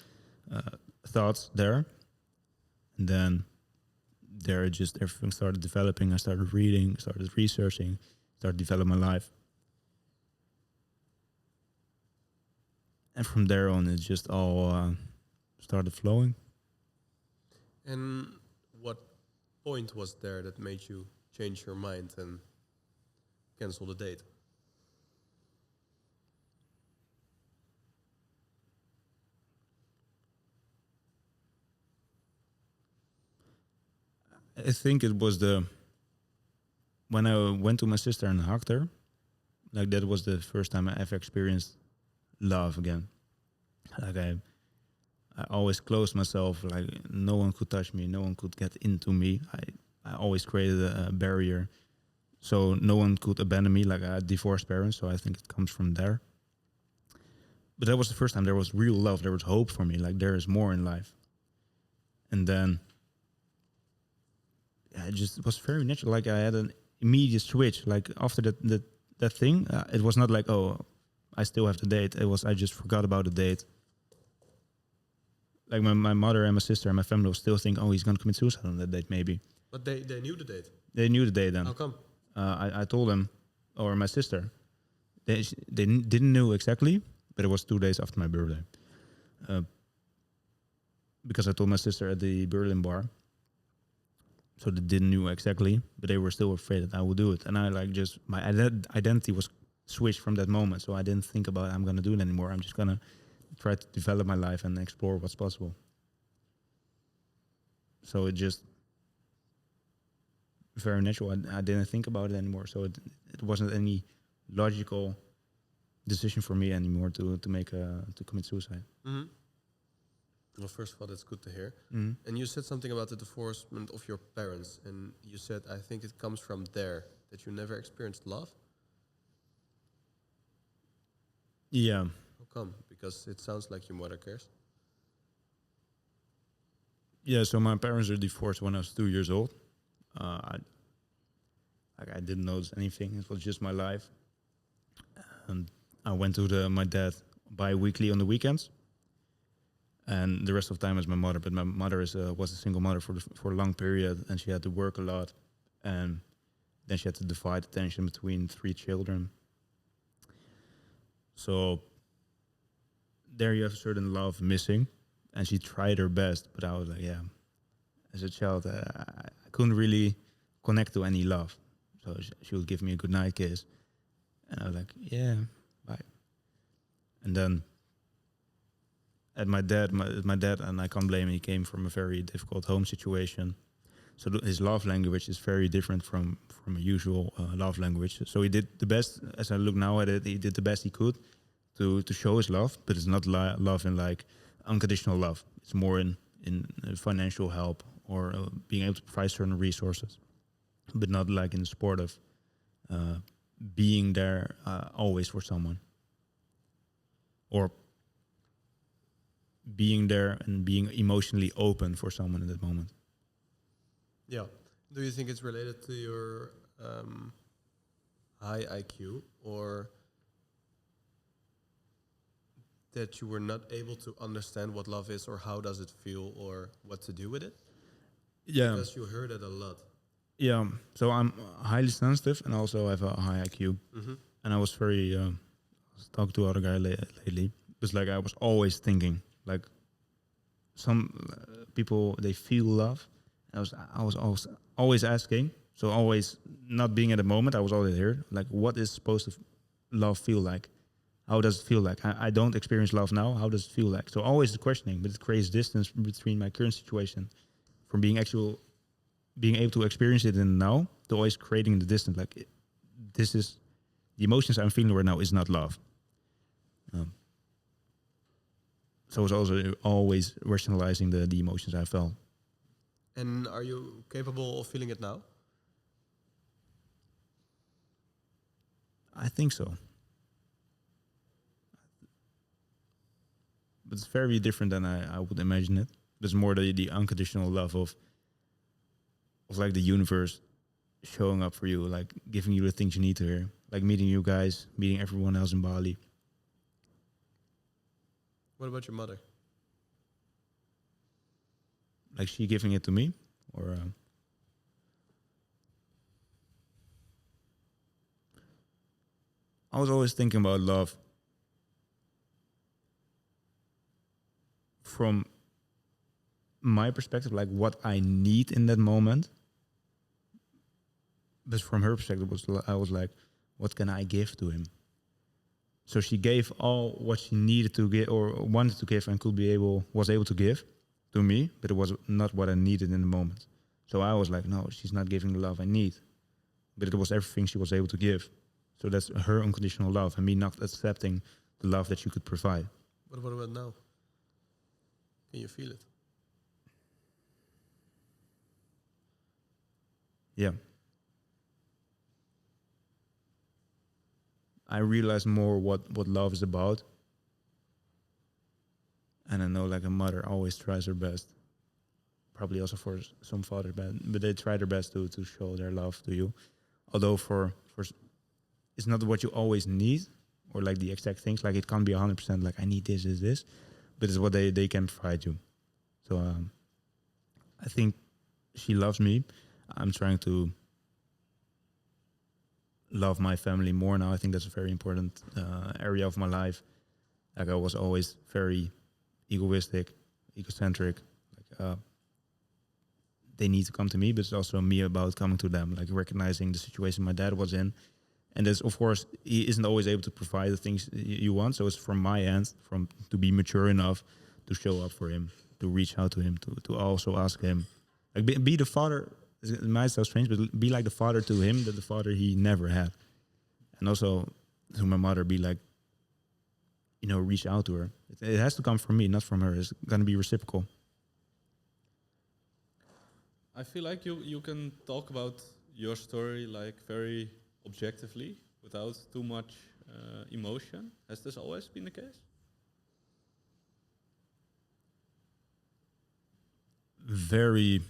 thoughts there. And then there, just everything started developing. I started reading, started researching, started developing my life. And from there on, it just all started flowing. And what point was there that made you change your mind and cancel the date? I think it was when I went to my sister and hugged her, like that was the first time I ever experienced love again. Like I always closed myself, like no one could touch me, no one could get into me. I always created a barrier, so no one could abandon me. Like I had divorced parents, so I think it comes from there. But that was the first time there was real love, there was hope for me, like there is more in life. And then it just was very natural, like I had an immediate switch. Like after that thing, it was not like, oh, I still have the date. It was, I just forgot about the date. Like my mother and my sister and my family will still think, oh, he's going to commit suicide on that date, maybe. But they knew the date. They knew the date then. How come? I told them, or my sister, they didn't know exactly, but it was 2 days after my birthday. Because I told my sister at the Berlin bar. So they didn't know exactly, but they were still afraid that I would do it. And I like just, my identity was switched from that moment. So I didn't think about I'm going to do it anymore. I'm just going to try to develop my life and explore what's possible. So it just very natural. I didn't think about it anymore. So it wasn't any logical decision for me anymore to commit suicide. Mm-hmm. Well, first of all, that's good to hear. Mm-hmm. And you said something about the divorcement of your parents, and you said, I think it comes from there, that you never experienced love. Yeah. How come? Because it sounds like your mother cares. Yeah, so my parents were divorced when I was 2 years old. I didn't notice anything. It was just my life. And I went to my dad bi-weekly on the weekends. And the rest of the time is my mother. But my mother was a single mother for a long period, and she had to work a lot. And then she had to divide attention between 3 children. So there you have a certain love missing. And she tried her best, but I was like, yeah. As a child, I couldn't really connect to any love. So she would give me a goodnight kiss. And I was like, yeah, bye. And then my dad, and I can't blame him, he came from a very difficult home situation. So his love language is very different from a usual love language. So he did the best, as I look now at it, he did the best he could to show his love, but it's not love in like unconditional love. It's more in financial help or being able to provide certain resources, but not like in the sport of being there always for someone, or being there and being emotionally open for someone in that moment. Yeah. Do you think it's related to your high IQ, or that you were not able to understand what love is, or how does it feel, or what to do with it? Yeah. Because you heard it a lot. Yeah. So I'm highly sensitive and also have a high IQ. Mm-hmm. And I was very, I was talking to other guy lately. It's like I was always thinking, like some people, they feel love. I was always asking. So always not being at the moment, I was always here. Like, what is supposed to love feel like? How does it feel like? I don't experience love now. How does it feel like? So always the questioning, but it creates distance between my current situation from being able to experience it in now to always creating the distance. Like, this is the emotions I'm feeling right now is not love. So I was also always rationalizing the emotions I felt. And are you capable of feeling it now? I think so. But it's very different than I would imagine it. There's more the unconditional love of like the universe showing up for you, like giving you the things you need to hear, like meeting you guys, meeting everyone else in Bali. What about your mother? Like she giving it to me, or I was always thinking about love from my perspective, like what I need in that moment. But from her perspective, I was like, what can I give to him? So she gave all what she needed to give or wanted to give and was able to give to me, but it was not what I needed in the moment. So I was like, no, she's not giving the love I need. But it was everything she was able to give. So that's her unconditional love and me not accepting the love that she could provide. What about now? Can you feel it? Yeah. I realize more what love is about. And I know like a mother always tries her best. Probably also for some fathers, but they try their best to show their love to you. Although it's not what you always need or like the exact things. Like it can't be 100% like I need this. But it's what they can provide you. So I think she loves me. I'm trying to love my family more now. I think that's a very important area of my life. Like I was always very egoistic, egocentric. Like they need to come to me, but it's also me about coming to them. Like recognizing the situation my dad was in, and that's of course he isn't always able to provide the things you want. So it's from my end, to be mature enough to show up for him, to reach out to him, to also ask him, like be the father. It might sound strange, but be like the father to him that the father he never had. And also to my mother, be like, reach out to her. It has to come from me, not from her. It's going to be reciprocal. I feel like you can talk about your story like very objectively without too much emotion. Has this always been the case? Very...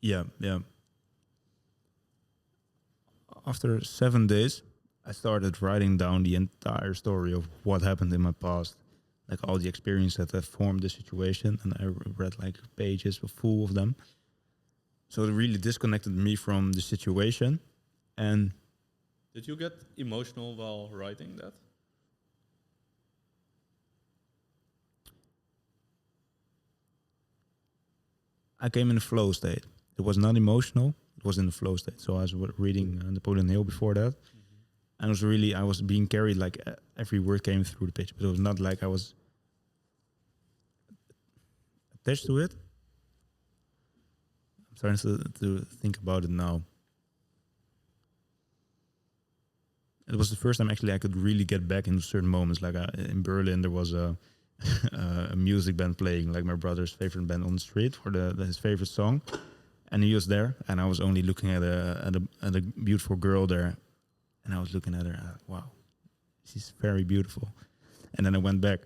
Yeah. After 7 days, I started writing down the entire story of what happened in my past, like all the experiences that have formed the situation, and I read like pages full of them. So it really disconnected me from the situation. And did you get emotional while writing that? I came in a flow state. It was not emotional. It was in the flow state. So I was reading Napoleon Hill before that. And I was being carried, like every word came through the page. But it was not like I was attached to it. I'm starting to think about it now. It was the first time actually I could really get back into certain moments. Like in Berlin, there was a music band playing, like my brother's favorite band on the street for his favorite song. And he was there, and I was only looking at a beautiful girl there, and I was looking at her. Wow, she's very beautiful. And then I went back.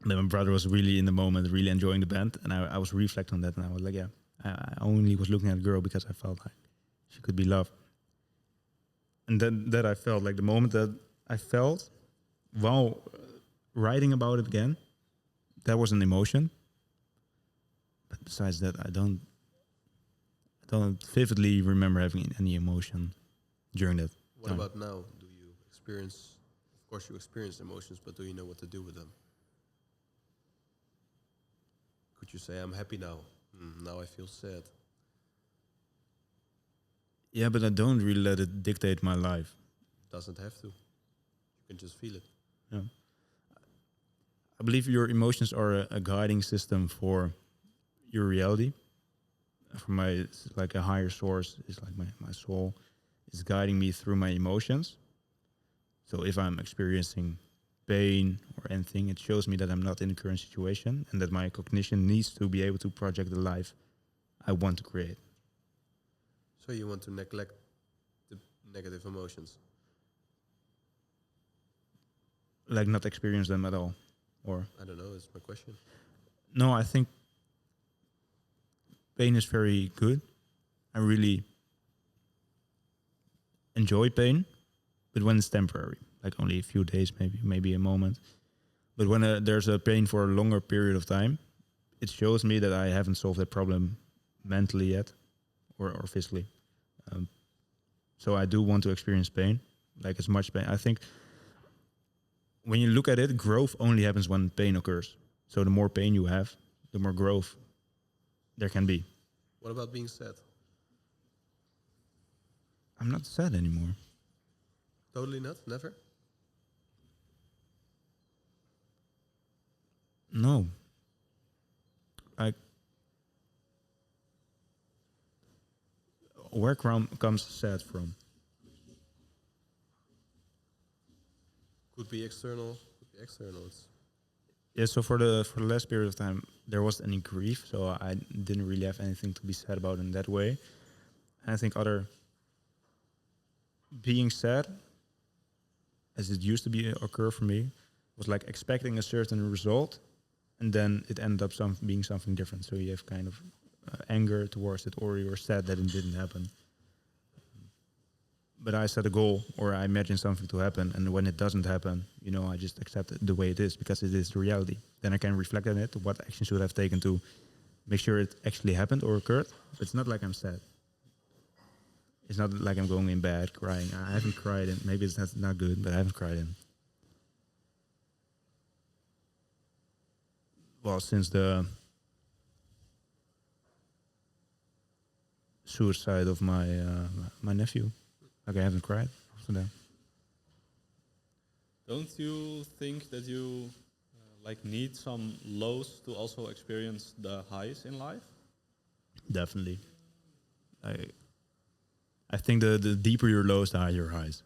And then my brother was really in the moment, really enjoying the band, and I was reflecting on that, and I was like, yeah, I only was looking at a girl because I felt like she could be loved. And then that I felt like the moment that I felt while writing about it again, that was an emotion. But besides that, I don't vividly remember having any emotion during that What time. about now? Do you experience, of course you experience emotions, but do you know what to do with them? Could you say, I'm happy now? Now I feel sad. Yeah, but I don't really let it dictate my life. Doesn't have to. You can just feel it. Yeah. I believe your emotions are a guiding system for your reality. For it's like a higher source. It's like my soul is guiding me through my emotions. So if I'm experiencing pain or anything, it shows me that I'm not in the current situation and that my cognition needs to be able to project the life I want to create. So you want to neglect the negative emotions? Like not experience them at all. Or I don't know. It's my question. no, I think pain is very good. I really enjoy pain, but when it's temporary, like only a few days, maybe a moment. But when there's a pain for a longer period of time, it shows me that I haven't solved that problem mentally yet, or physically. So I do want to experience pain, like as much pain. I think when you look at it, growth only happens when pain occurs. So the more pain you have, the more growth there can be. What about being sad? I'm not sad anymore. Totally not? Never? No. Where comes sad from? Could be external. Could be external. Yeah, so for the last period of time, there wasn't any grief, so I didn't really have anything to be sad about in that way. And I think other being sad, as it used to be occur for me, was like expecting a certain result, and then it ended up being something different. So you have kind of anger towards it, or you're sad that it didn't happen. But I set a goal, or I imagine something to happen, and when it doesn't happen, I just accept it the way it is because it is the reality. Then I can reflect on it. What action should I have taken to make sure it actually happened or occurred? But it's not like I'm sad. It's not like I'm going in bed crying. I haven't cried, and maybe it's not good, but I haven't cried in. Well, since the suicide of my nephew. Like I haven't cried after that. Don't you think that you need some lows to also experience the highs in life? Definitely. I think the deeper your lows, the higher your highs.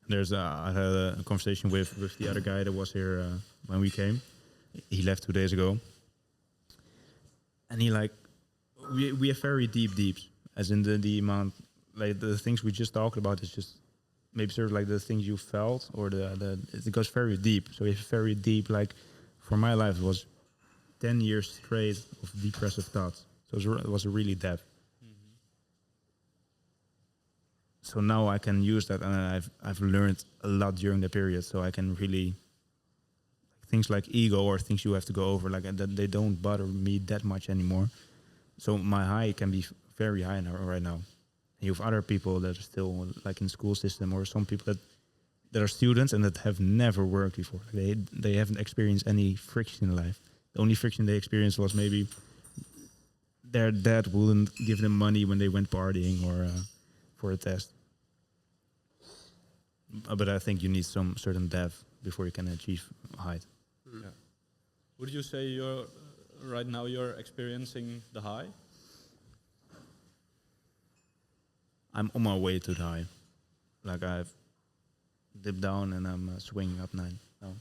I had a conversation with the other guy that was here when we came. He left 2 days ago. And we have very deep deeps, as in the amount, like the things we just talked about is just maybe sort of like the things you felt, or it goes very deep. So it's very deep, like for my life, it was 10 years straight of depressive thoughts. So it was really depth. Mm-hmm. So now I can use that, and I've learned a lot during the period. So I can really, things like ego or things you have to go over, like that, they don't bother me that much anymore. So my high can be very high right now. And you have other people that are still like in school system, or some people that are students and that have never worked before. They haven't experienced any friction in life. The only friction they experienced was maybe their dad wouldn't give them money when they went partying or for a test. But I think you need some certain depth before you can achieve height. Yeah. Would you say right now you're experiencing the high? I'm on my way to the high. Like I've dipped down and I'm swinging up 9 now.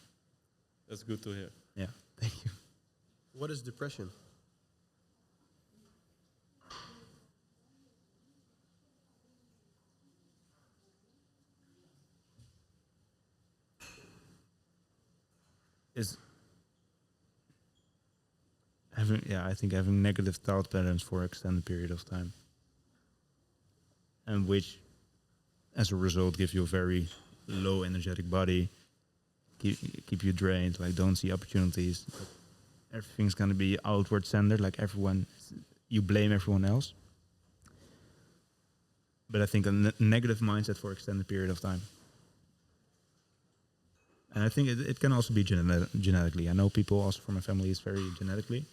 That's good to hear. Yeah, thank you. What is depression? I think having negative thought patterns for an extended period of time. And which, as a result, give you a very low energetic body, keep you drained, like don't see opportunities. Everything's going to be outward centered, like you blame everyone else. But I think a negative mindset for extended period of time. And I think it can also be genetically. I know people also from my family is very genetically.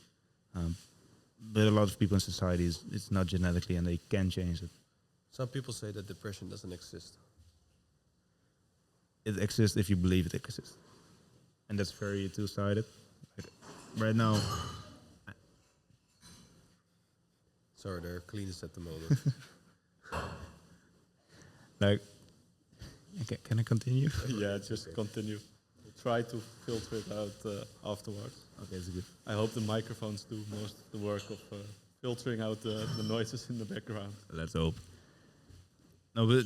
But a lot of people in society, it's not genetically, and they can change it. Some people say that depression doesn't exist. It exists if you believe it exists. And that's very two-sided. Like, right now... Sorry, they're cleanest at the moment. Like, Can I continue? Yeah, just continue. We'll try to filter it out afterwards. Okay, it's good. I hope the microphones do most of the work of filtering out the noises in the background. Let's hope. No, but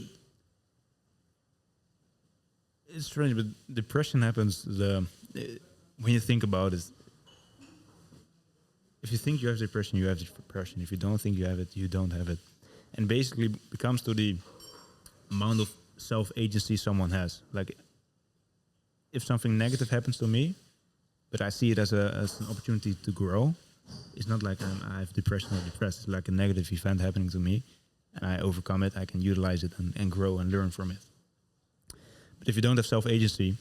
it's strange. But depression happens when you think about it. If you think you have depression, you have depression. If you don't think you have it, you don't have it. And basically, it comes to the amount of self-agency someone has. Like, if something negative happens to me, but I see it as an opportunity to grow, it's not like I have depression or depressed. It's like a negative event happening to me, and I overcome it. I can utilize it and grow and learn from it. But if you don't have self-agency,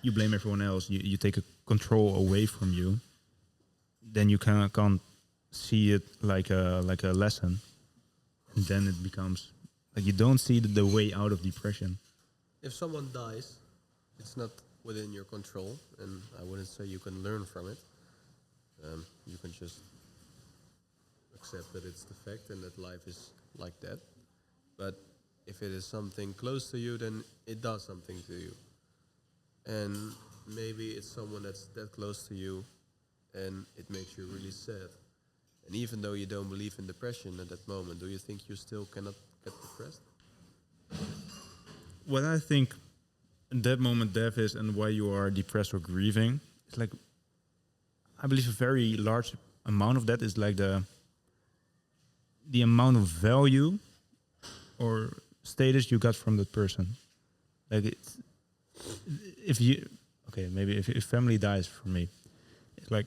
you blame everyone else. You take a control away from you. Then you can't see it like a lesson. And then it becomes like you don't see the way out of depression. If someone dies, it's not within your control, and I wouldn't say you can learn from it. You can just accept that it's the fact and that life is like that. But if it is something close to you, then it does something to you. And maybe it's someone that's that close to you, and it makes you really sad. And even though you don't believe in depression at that moment, do you think you still cannot get depressed? What I think in that moment death is and why you are depressed or grieving, it's like I believe a very large amount of that is like the amount of value or status you got from that person. Like it's, if family dies for me, it's like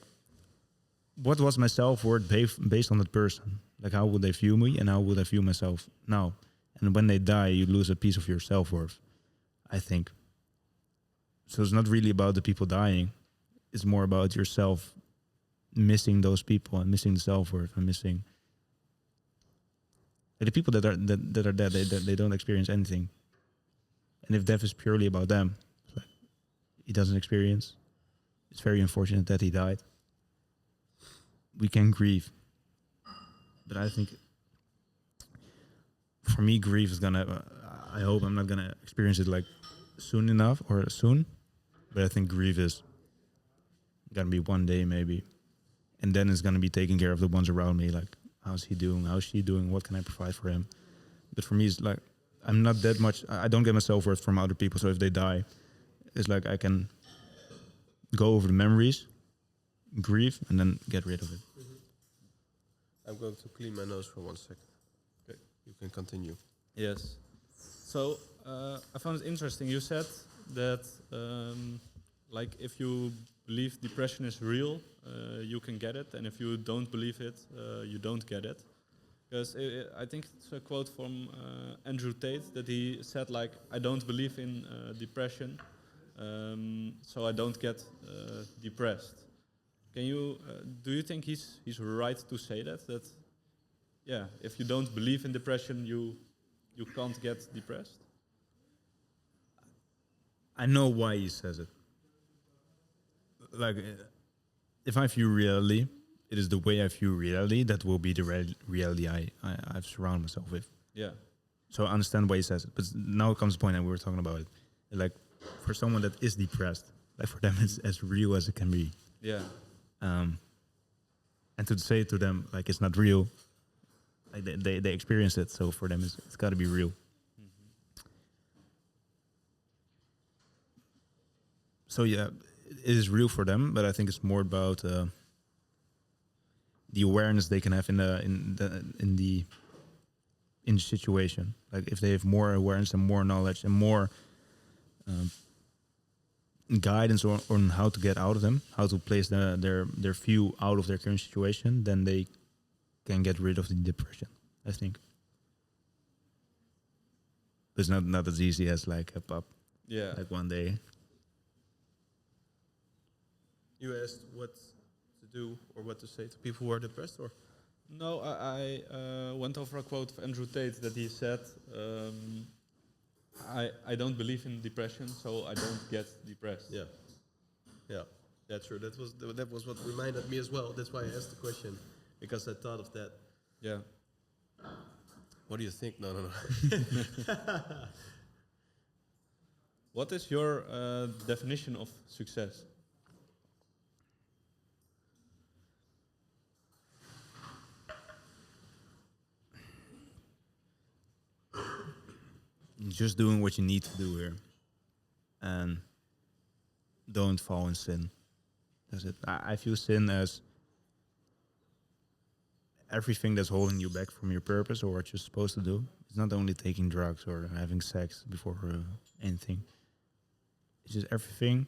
what was my self-worth based on that person? Like how would they view me and how would I view myself now? And when they die, you lose a piece of your self-worth, I think. So it's not really about the people dying. It's more about yourself missing those people and missing the self-worth and missing the people that are dead. They don't experience anything. And if death is purely about them, it's like he doesn't experience. It's very unfortunate that he died. We can grieve, but I think for me, grief is gonna. I hope I'm not gonna experience it like soon enough or soon, but I think grief is gonna be one day maybe, and then it's gonna be taking care of the ones around me. Like, how's he doing? How's she doing? What can I provide for him? But for me, it's like I'm not that much. I don't get my self-worth from other people. So if they die, it's like I can go over the memories, grieve, and then get rid of it. I'm going to clean my nose for 1 second. Okay, you can continue. Yes. So I found it interesting. You said that like if you believe depression is real, you can get it, and if you don't believe it, you don't get it. Because I think it's a quote from Andrew Tate that he said like, I don't believe in depression, so I don't get depressed. Can you do you think he's right to say that yeah, if you don't believe in depression, you can't get depressed? I know why he says it. Like, if I view reality, it is the way I view reality that will be the reality I've surrounded myself with. Yeah. So I understand why he says it. But now comes the point, and we were talking about it. Like, for someone that is depressed, like for them, it's as real as it can be. Yeah. And to say to them, like, it's not real, like they experience it, so for them, it's got to be real. Mm-hmm. So yeah, it is real for them, but I think it's more about the awareness they can have in the situation. Like if they have more awareness and more knowledge and more guidance on how to get out of them, how to place their view out of their current situation, then they can get rid of the depression, I think. It's not as easy as like a pop. Yeah. Like one day. You asked what to do or what to say to people who are depressed, or? No, I went over a quote of Andrew Tate that he said, I don't believe in depression, so I don't get depressed. Yeah. Yeah, true. That was what reminded me as well. That's why I asked the question, because I thought of that. Yeah. What do you think? No. What is your definition of success? Just doing what you need to do here, and don't fall in sin. That's it. I view sin as everything that's holding you back from your purpose or what you're supposed to do. It's not only taking drugs or having sex before anything. It's just everything.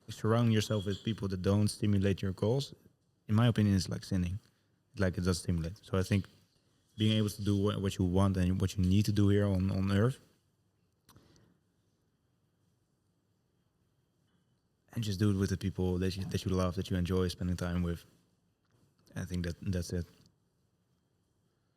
Surrounding yourself with people that don't stimulate your goals, in my opinion, is like sinning. Like it does stimulate. So I think being able to do what you want and what you need to do here on Earth, and just do it with the people that you love, that you enjoy spending time with. I think that's it.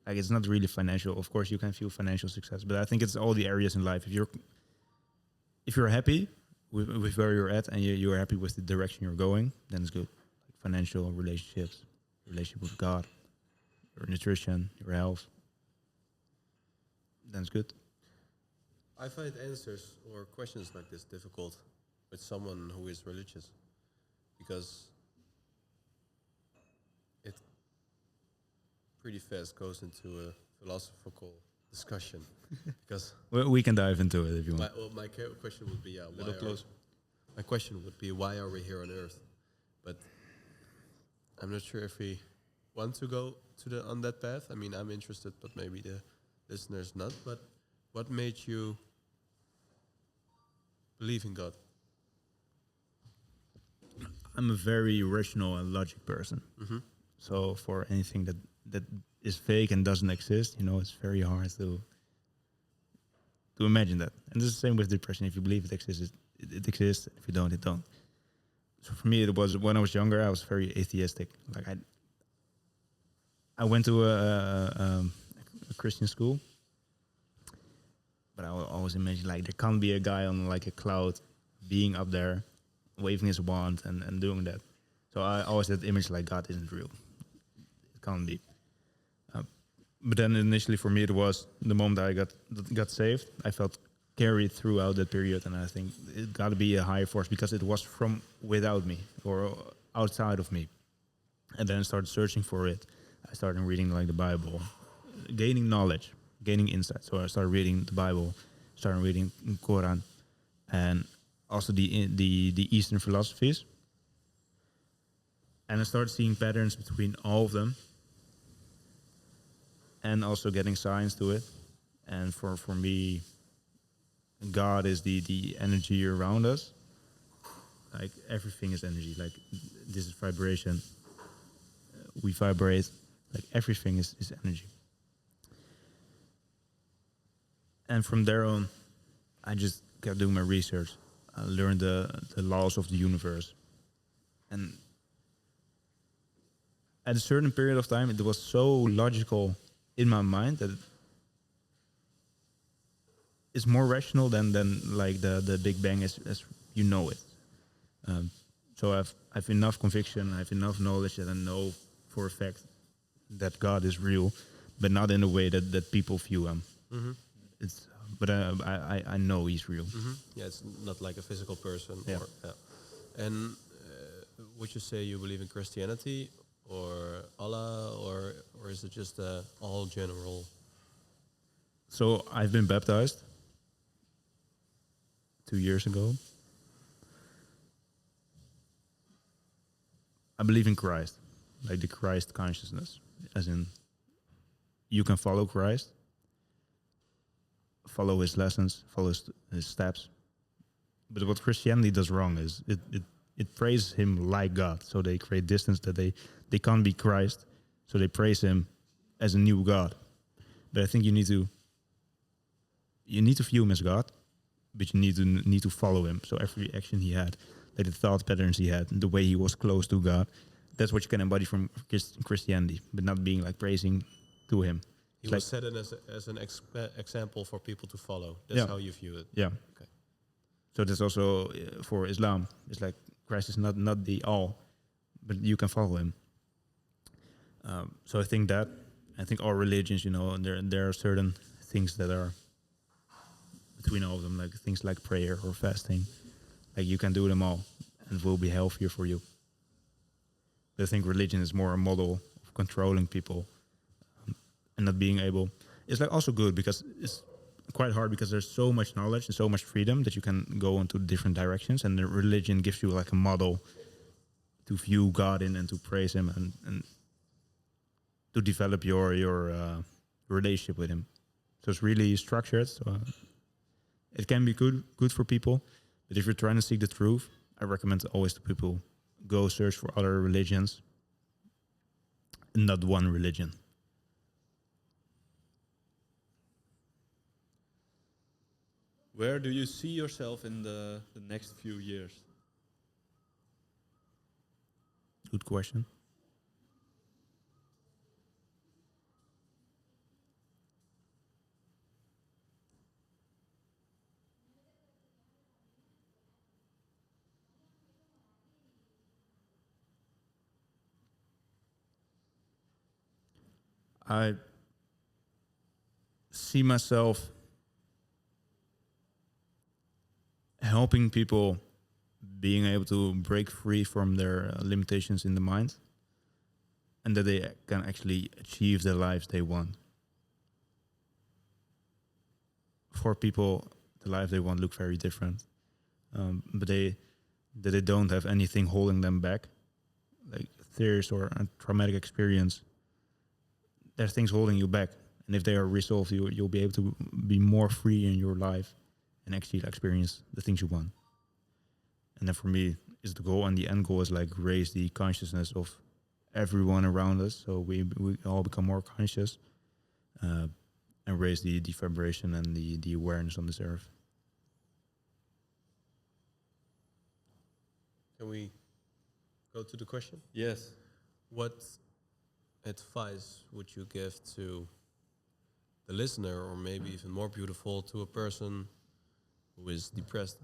Like it's not really financial. Of course, you can feel financial success, but I think it's all the areas in life. If you're happy with where you're at and you're happy with the direction you're going, then it's good. Like financial, relationships, relationship with God, your nutrition, your health, then it's good. I find answers or questions like this difficult with someone who is religious, because it pretty fast goes into a philosophical discussion. Because We can dive into it if you want. my question would be, Little closer. my question would be, why are we here on Earth? But I'm not sure if we want to go on that path. I mean, I'm interested, but maybe the listeners not. But what made you believe in God? I'm a very rational and logic person. Mm-hmm. So for anything that is fake and doesn't exist, it's very hard to imagine that. And it's the same with depression. If you believe it exists, it exists. If you don't, it don't. So for me, it was when I was younger, I was very atheistic. Like I went to a Christian school, but I always imagined like there can't be a guy on like a cloud being up there, waving his wand and doing that. So I always had the image like God isn't real. It can't be. But then initially for me it was the moment that I got saved. I felt carried throughout that period, and I think it got to be a higher force because it was from without me or outside of me. And then I started searching for it. I started reading like the Bible, gaining knowledge, gaining insight. So I started reading the Bible, started reading the Quran, and also the Eastern philosophies. And I started seeing patterns between all of them, and also getting science to it. And for me, God is the energy around us. Like everything is energy. Like this is vibration. We vibrate. Like everything is energy. And from there on, I just kept doing my research. I learned the laws of the universe. And at a certain period of time, it was so logical in my mind that it's more rational than like the Big Bang as you know it. So I've enough conviction, I have enough knowledge that I know for a fact that God is real, but not in the way that people view him. Mm-hmm. But I know he's real. Mm-hmm. Yeah, it's not like a physical person. Yeah. And would you say you believe in Christianity or Allah, or is it just all general? So I've been baptized 2 years ago. I believe in Christ, like the Christ consciousness, as in you can follow Christ, follow his lessons, follow his steps. But what Christianity does wrong is it praises him like God. So they create distance that they can't be Christ. So they praise him as a new God. But I think you need to view him as God, but you need to follow him. So every action he had, like the thought patterns he had, the way he was close to God, that's what you can embody from Christianity, but not being like praising to him. He was set in as an example for people to follow. That's Yeah. how you view it. Yeah. Okay. So that's also for Islam. It's like Christ is not the all, but you can follow him. So I think all religions, there are certain things that are between all of them, like things like prayer or fasting. Like you can do them all, and it will be healthier for you. But I think religion is more a model of controlling people and not being able. It's like also good because it's quite hard because there's so much knowledge and so much freedom that you can go into different directions, and the religion gives you like a model to view God in and to praise Him and to develop your relationship with Him. So it's really structured. So it can be good for people, but if you're trying to seek the truth, I recommend always to people go search for other religions, not one religion. Where do you see yourself in the next few years? Good question. I see myself helping people being able to break free from their limitations in the mind, and that they can actually achieve the lives they want. For people, the life they want look very different, but they don't have anything holding them back, like fears or a traumatic experience. There's things holding you back, and if they are resolved, you'll be able to be more free in your life and actually experience the things you want. And then for me, is the goal, and the end goal is like raise the consciousness of everyone around us, so we all become more conscious, and raise the vibration and the awareness on this earth. Can we go to the question? Yes. What advice would you give to the listener, or maybe even more beautiful, to a person who is depressed?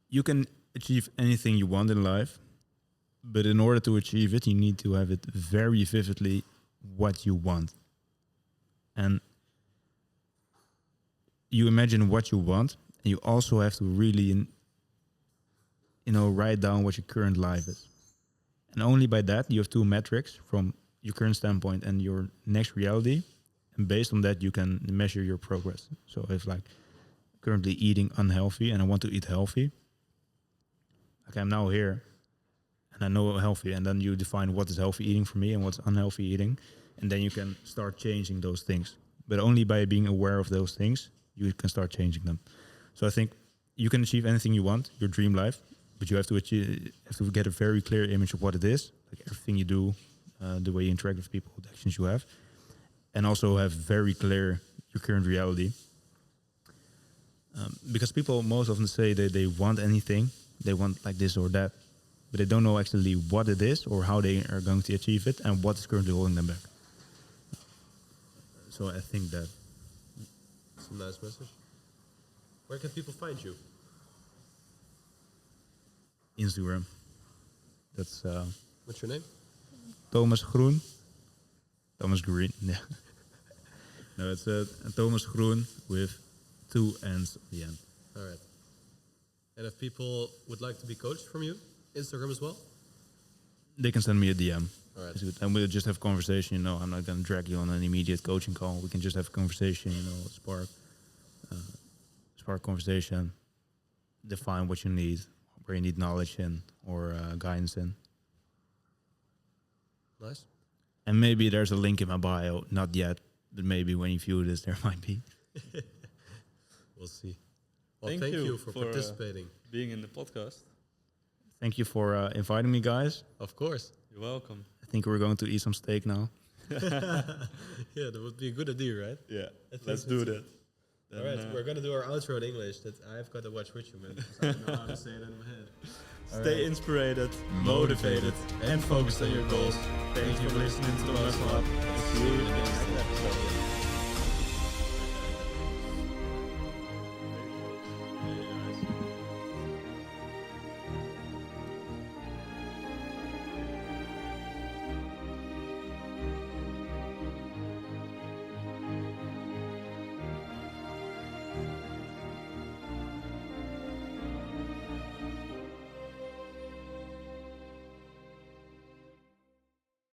You can achieve anything you want in life, but in order to achieve it, you need to have it very vividly what you want. And you imagine what you want, and you also have to really, write down what your current life is. And only by that, you have two metrics from your current standpoint and your next reality. And based on that, you can measure your progress. So if like currently eating unhealthy and I want to eat healthy, okay, I'm now here and I know healthy. And then you define what is healthy eating for me and what's unhealthy eating. And then you can start changing those things. But only by being aware of those things, you can start changing them. So I think you can achieve anything you want, your dream life, but you have to get a very clear image of what it is, like everything you do, the way you interact with people, the actions you have, and also have very clear your current reality. Because people most often say that they want anything, they want like this or that, but they don't know actually what it is or how they are going to achieve it and what is currently holding them back. So I think that That's a nice message. Where can people find you? Instagram. That's What's your name? Thomas Groen. Thomas Green. Yeah. No, it's Thomas Groen with 2 N's at the end. All right. And if people would like to be coached from you, Instagram as well? They can send me a DM. All right. And we'll just have a conversation. I'm not going to drag you on an immediate coaching call. We can just have a conversation, spark conversation, define what you need, where you need knowledge in or guidance in. Nice. And maybe there's a link in my bio. Not yet, but maybe when you view this, there might be. We'll see. Well, Thank thank you you for participating. Being in the podcast. Thank you for inviting me, guys. Of course. You're welcome. I think we're going to eat some steak now. Yeah, that would be a good idea, right? Yeah, I think let's so do too. that. All right, we're going to do our outro in English. That I've got to watch with you, man. I don't know how to say it in my head. Stay inspired, motivated, and focused on your goals. Thank you for listening to the Muscle Up. And see you in the next episode.